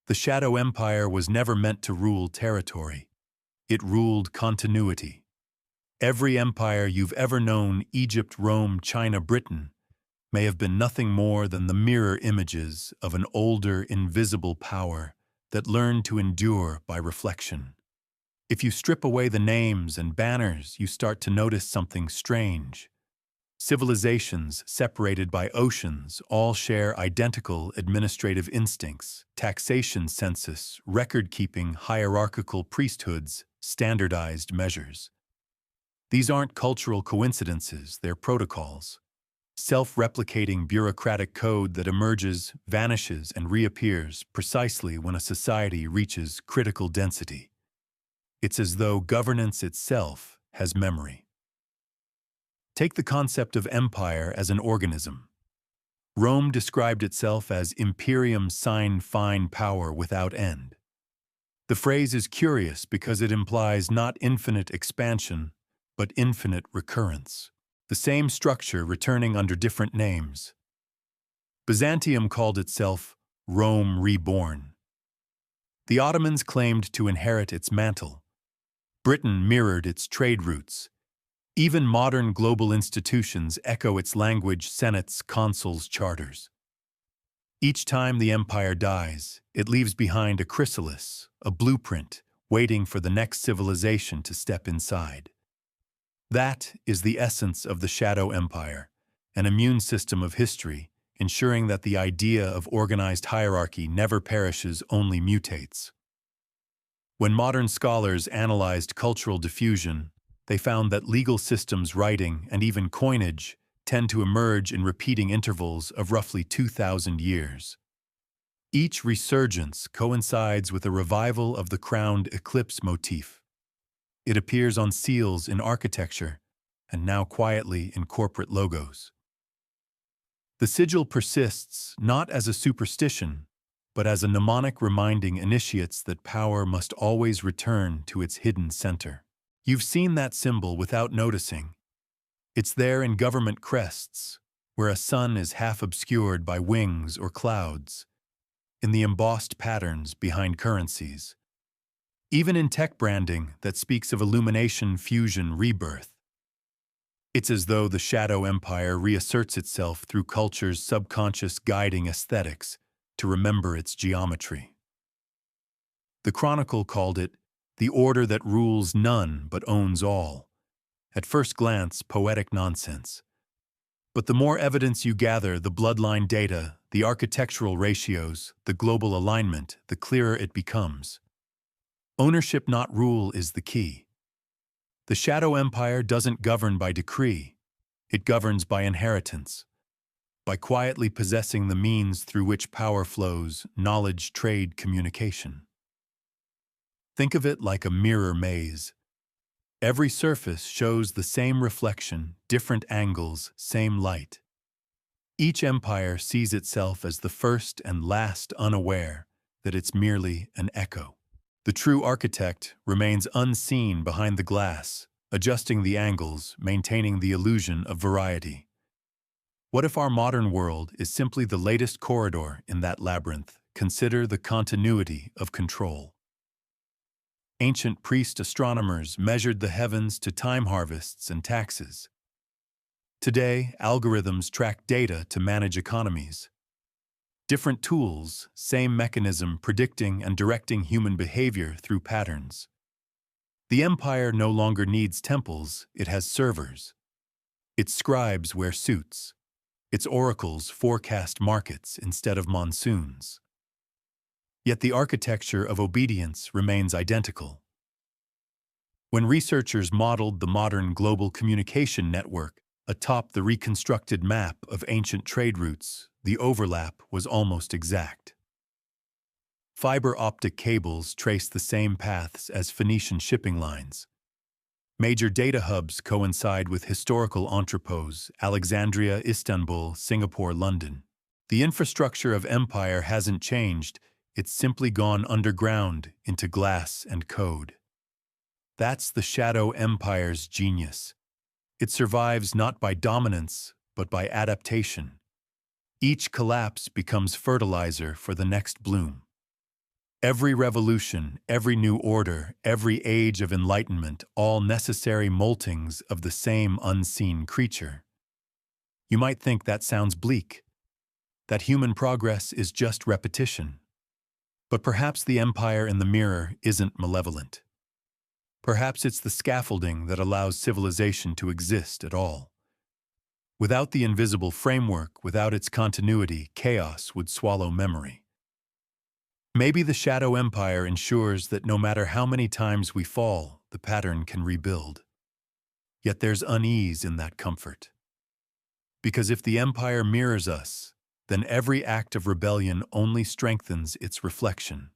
The Shadow Empire was never meant to rule territory. It ruled continuity. Every empire you've ever known, Egypt, Rome, China, Britain, may have been nothing more than the mirror images of an older, invisible power that learned to endure by reflection. If you strip away the names and banners, you start to notice something strange. Civilizations separated by oceans all share identical administrative instincts, taxation census, record-keeping hierarchical priesthoods, standardized measures. These aren't cultural coincidences, they're protocols. Self-replicating bureaucratic code that emerges, vanishes, and reappears precisely when a society reaches critical density. It's as though governance itself has memory. Take the concept of empire as an organism. Rome described itself as imperium sine fine power without end. The phrase is curious because it implies not infinite expansion, but infinite recurrence. The same structure returning under different names. Byzantium called itself Rome reborn. The Ottomans claimed to inherit its mantle. Britain mirrored its trade routes. Even modern global institutions echo its language, senates, consuls, charters. Each time the empire dies, it leaves behind a chrysalis, a blueprint, waiting for the next civilization to step inside. That is the essence of the shadow empire, an immune system of history, ensuring that the idea of organized hierarchy never perishes, only mutates. When modern scholars analyzed cultural diffusion, they found that legal systems, writing, and even coinage tend to emerge in repeating intervals of roughly 2,000 years. Each resurgence coincides with a revival of the crowned eclipse motif. It appears on seals in architecture, and now quietly in corporate logos. The sigil persists not as a superstition, but as a mnemonic reminding initiates that power must always return to its hidden center. You've seen that symbol without noticing. It's there in government crests, where a sun is half obscured by wings or clouds, in the embossed patterns behind currencies. Even in tech branding that speaks of illumination, fusion, rebirth. It's as though the shadow empire reasserts itself through culture's subconscious guiding aesthetics to remember its geometry. The Chronicle called it the order that rules none but owns all. At first glance, poetic nonsense. But the more evidence you gather, the bloodline data, the architectural ratios, the global alignment, the clearer it becomes. Ownership, not rule, is the key. The shadow empire doesn't govern by decree. It governs by inheritance, by quietly possessing the means through which power flows, knowledge, trade, communication. Think of it like a mirror maze. Every surface shows the same reflection, different angles, same light. Each empire sees itself as the first and last, unaware that it's merely an echo. The true architect remains unseen behind the glass, adjusting the angles, maintaining the illusion of variety. What if our modern world is simply the latest corridor in that labyrinth? Consider the continuity of control. Ancient priest astronomers measured the heavens to time harvests and taxes. Today, algorithms track data to manage economies. Different tools, same mechanism predicting and directing human behavior through patterns. The empire no longer needs temples, it has servers. Its scribes wear suits. Its oracles forecast markets instead of monsoons. Yet the architecture of obedience remains identical. When researchers modeled the modern global communication network atop the reconstructed map of ancient trade routes, the overlap was almost exact. Fiber optic cables trace the same paths as Phoenician shipping lines. Major data hubs coincide with historical entrepôts: Alexandria, Istanbul, Singapore, London. The infrastructure of empire hasn't changed, it's simply gone underground into glass and code. That's the shadow empire's genius. It survives not by dominance, but by adaptation. Each collapse becomes fertilizer for the next bloom. Every revolution, every new order, every age of enlightenment, all necessary moltings of the same unseen creature. You might think that sounds bleak, that human progress is just repetition. But perhaps the empire in the mirror isn't malevolent. Perhaps it's the scaffolding that allows civilization to exist at all. Without the invisible framework, without its continuity, chaos would swallow memory. Maybe the Shadow Empire ensures that no matter how many times we fall, the pattern can rebuild. Yet there's unease in that comfort. Because if the Empire mirrors us, then every act of rebellion only strengthens its reflection.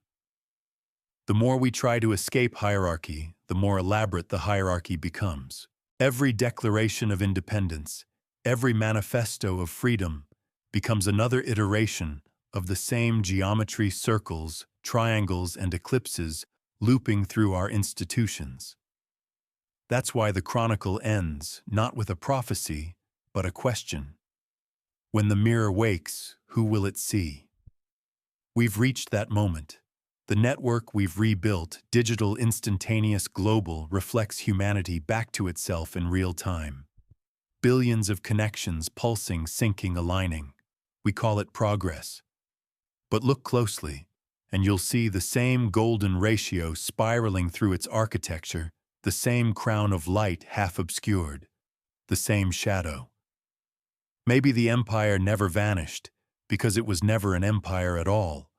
The more we try to escape hierarchy, the more elaborate the hierarchy becomes. Every declaration of independence, every manifesto of freedom, becomes another iteration of the same geometry: circles, triangles, and ellipses looping through our institutions. That's why the Chronicle ends not with a prophecy, but a question. When the mirror wakes, who will it see? We've reached that moment. The network we've rebuilt, digital, instantaneous, global, reflects humanity back to itself in real time. Billions of connections pulsing, syncing, aligning. We call it progress. But look closely, and you'll see the same golden ratio spiraling through its architecture, the same crown of light half obscured, the same shadow. Maybe the empire never vanished, because it was never an empire at all.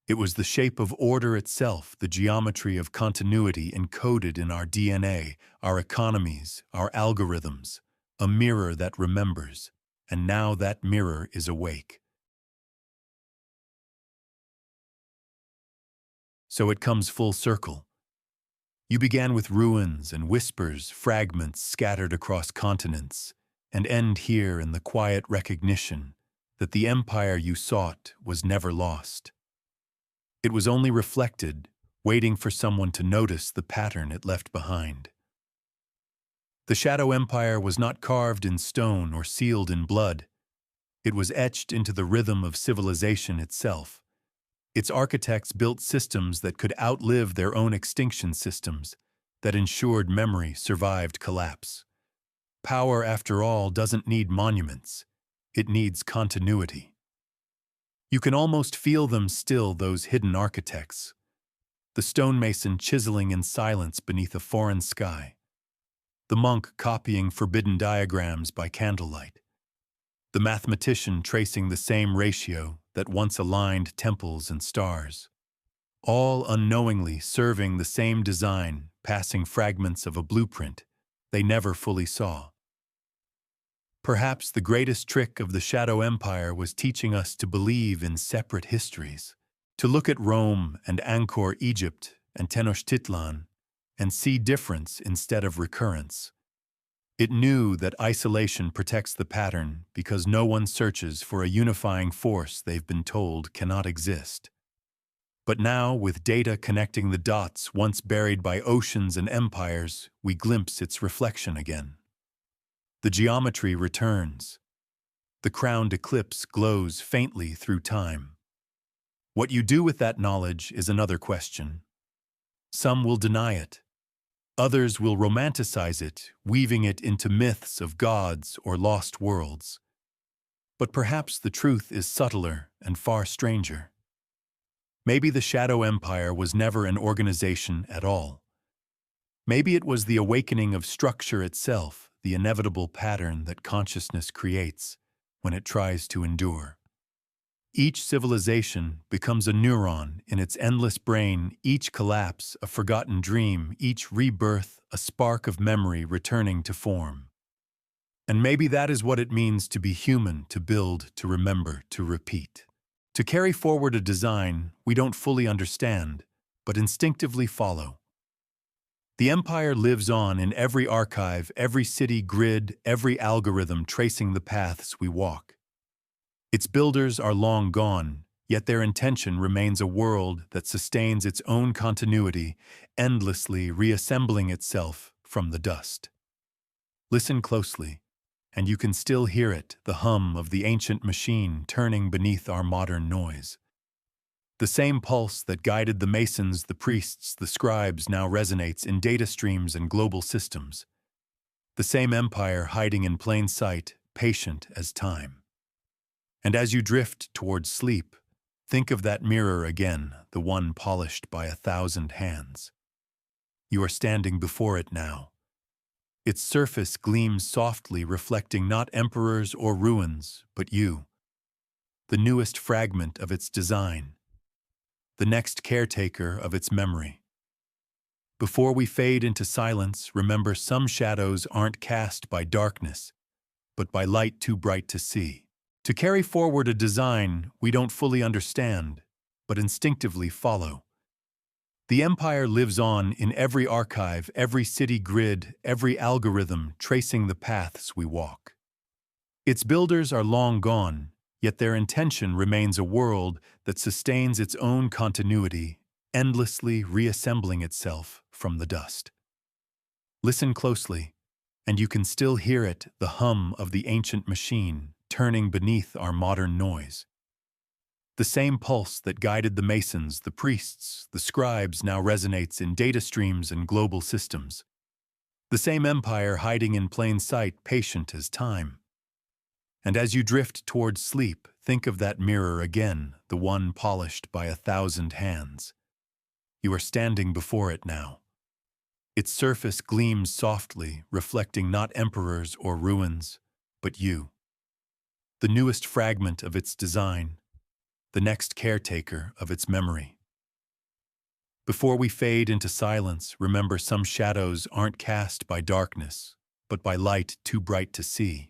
It was the shape of order itself, the geometry of continuity encoded in our DNA, our economies, our algorithms, a mirror that remembers, and now that mirror is awake. So it comes full circle. You began with ruins and whispers, fragments scattered across continents, and end here in the quiet recognition that the empire you sought was never lost. It was only reflected, waiting for someone to notice the pattern it left behind. The Shadow Empire was not carved in stone or sealed in blood. It was etched into the rhythm of civilization itself. Its architects built systems that could outlive their own extinction systems, that ensured memory survived collapse. Power, after all, doesn't need monuments. It needs continuity. You can almost feel them still, those hidden architects. The stonemason chiseling in silence beneath a foreign sky. The monk copying forbidden diagrams by candlelight. The mathematician tracing the same ratio that once aligned temples and stars. All unknowingly serving the same design, passing fragments of a blueprint they never fully saw. Perhaps the greatest trick of the Shadow Empire was teaching us to believe in separate histories, to look at Rome and Angkor, Egypt, and Tenochtitlan, and see difference instead of recurrence. It knew that isolation protects the pattern because no one searches for a unifying force they've been told cannot exist. But now, with data connecting the dots once buried by oceans and empires, we glimpse its reflection again. The geometry returns. The crowned eclipse glows faintly through time. What you do with that knowledge is another question. Some will deny it. Others will romanticize it, weaving it into myths of gods or lost worlds. But perhaps the truth is subtler and far stranger. Maybe the Shadow Empire was never an organization at all. Maybe it was the awakening of structure itself, the inevitable pattern that consciousness creates when it tries to endure. Each civilization becomes a neuron in its endless brain, each collapse a forgotten dream, each rebirth a spark of memory returning to form. And maybe that is what it means to be human, to build, to remember, to repeat. To carry forward a design we don't fully understand, but instinctively follow. The empire lives on in every archive, every city grid, every algorithm tracing the paths we walk. Its builders are long gone, yet their intention remains a world that sustains its own continuity, endlessly reassembling itself from the dust. Listen closely, and you can still hear it, the hum of the ancient machine turning beneath our modern noise. The same pulse that guided the masons, the priests, the scribes now resonates in data streams and global systems. The same empire hiding in plain sight, patient as time. And as you drift towards sleep, think of that mirror again, the one polished by 1,000 hands. You are standing before it now. Its surface gleams softly, reflecting not emperors or ruins, but you, the newest fragment of its design, the next caretaker of its memory. Before we fade into silence, remember some shadows aren't cast by darkness, but by light too bright to see. To carry forward a design we don't fully understand, but instinctively follow. The empire lives on in every archive, every city grid, every algorithm tracing the paths we walk. Its builders are long gone, yet their intention remains a world that sustains its own continuity, endlessly reassembling itself from the dust. Listen closely, and you can still hear it, the hum of the ancient machine, turning beneath our modern noise. The same pulse that guided the masons, the priests, the scribes now resonates in data streams and global systems. The same empire hiding in plain sight, patient as time. And as you drift towards sleep, think of that mirror again, the one polished by 1,000 hands. You are standing before it now. Its surface gleams softly, reflecting not emperors or ruins, but you, the newest fragment of its design, the next caretaker of its memory. Before we fade into silence, remember some shadows aren't cast by darkness, but by light too bright to see.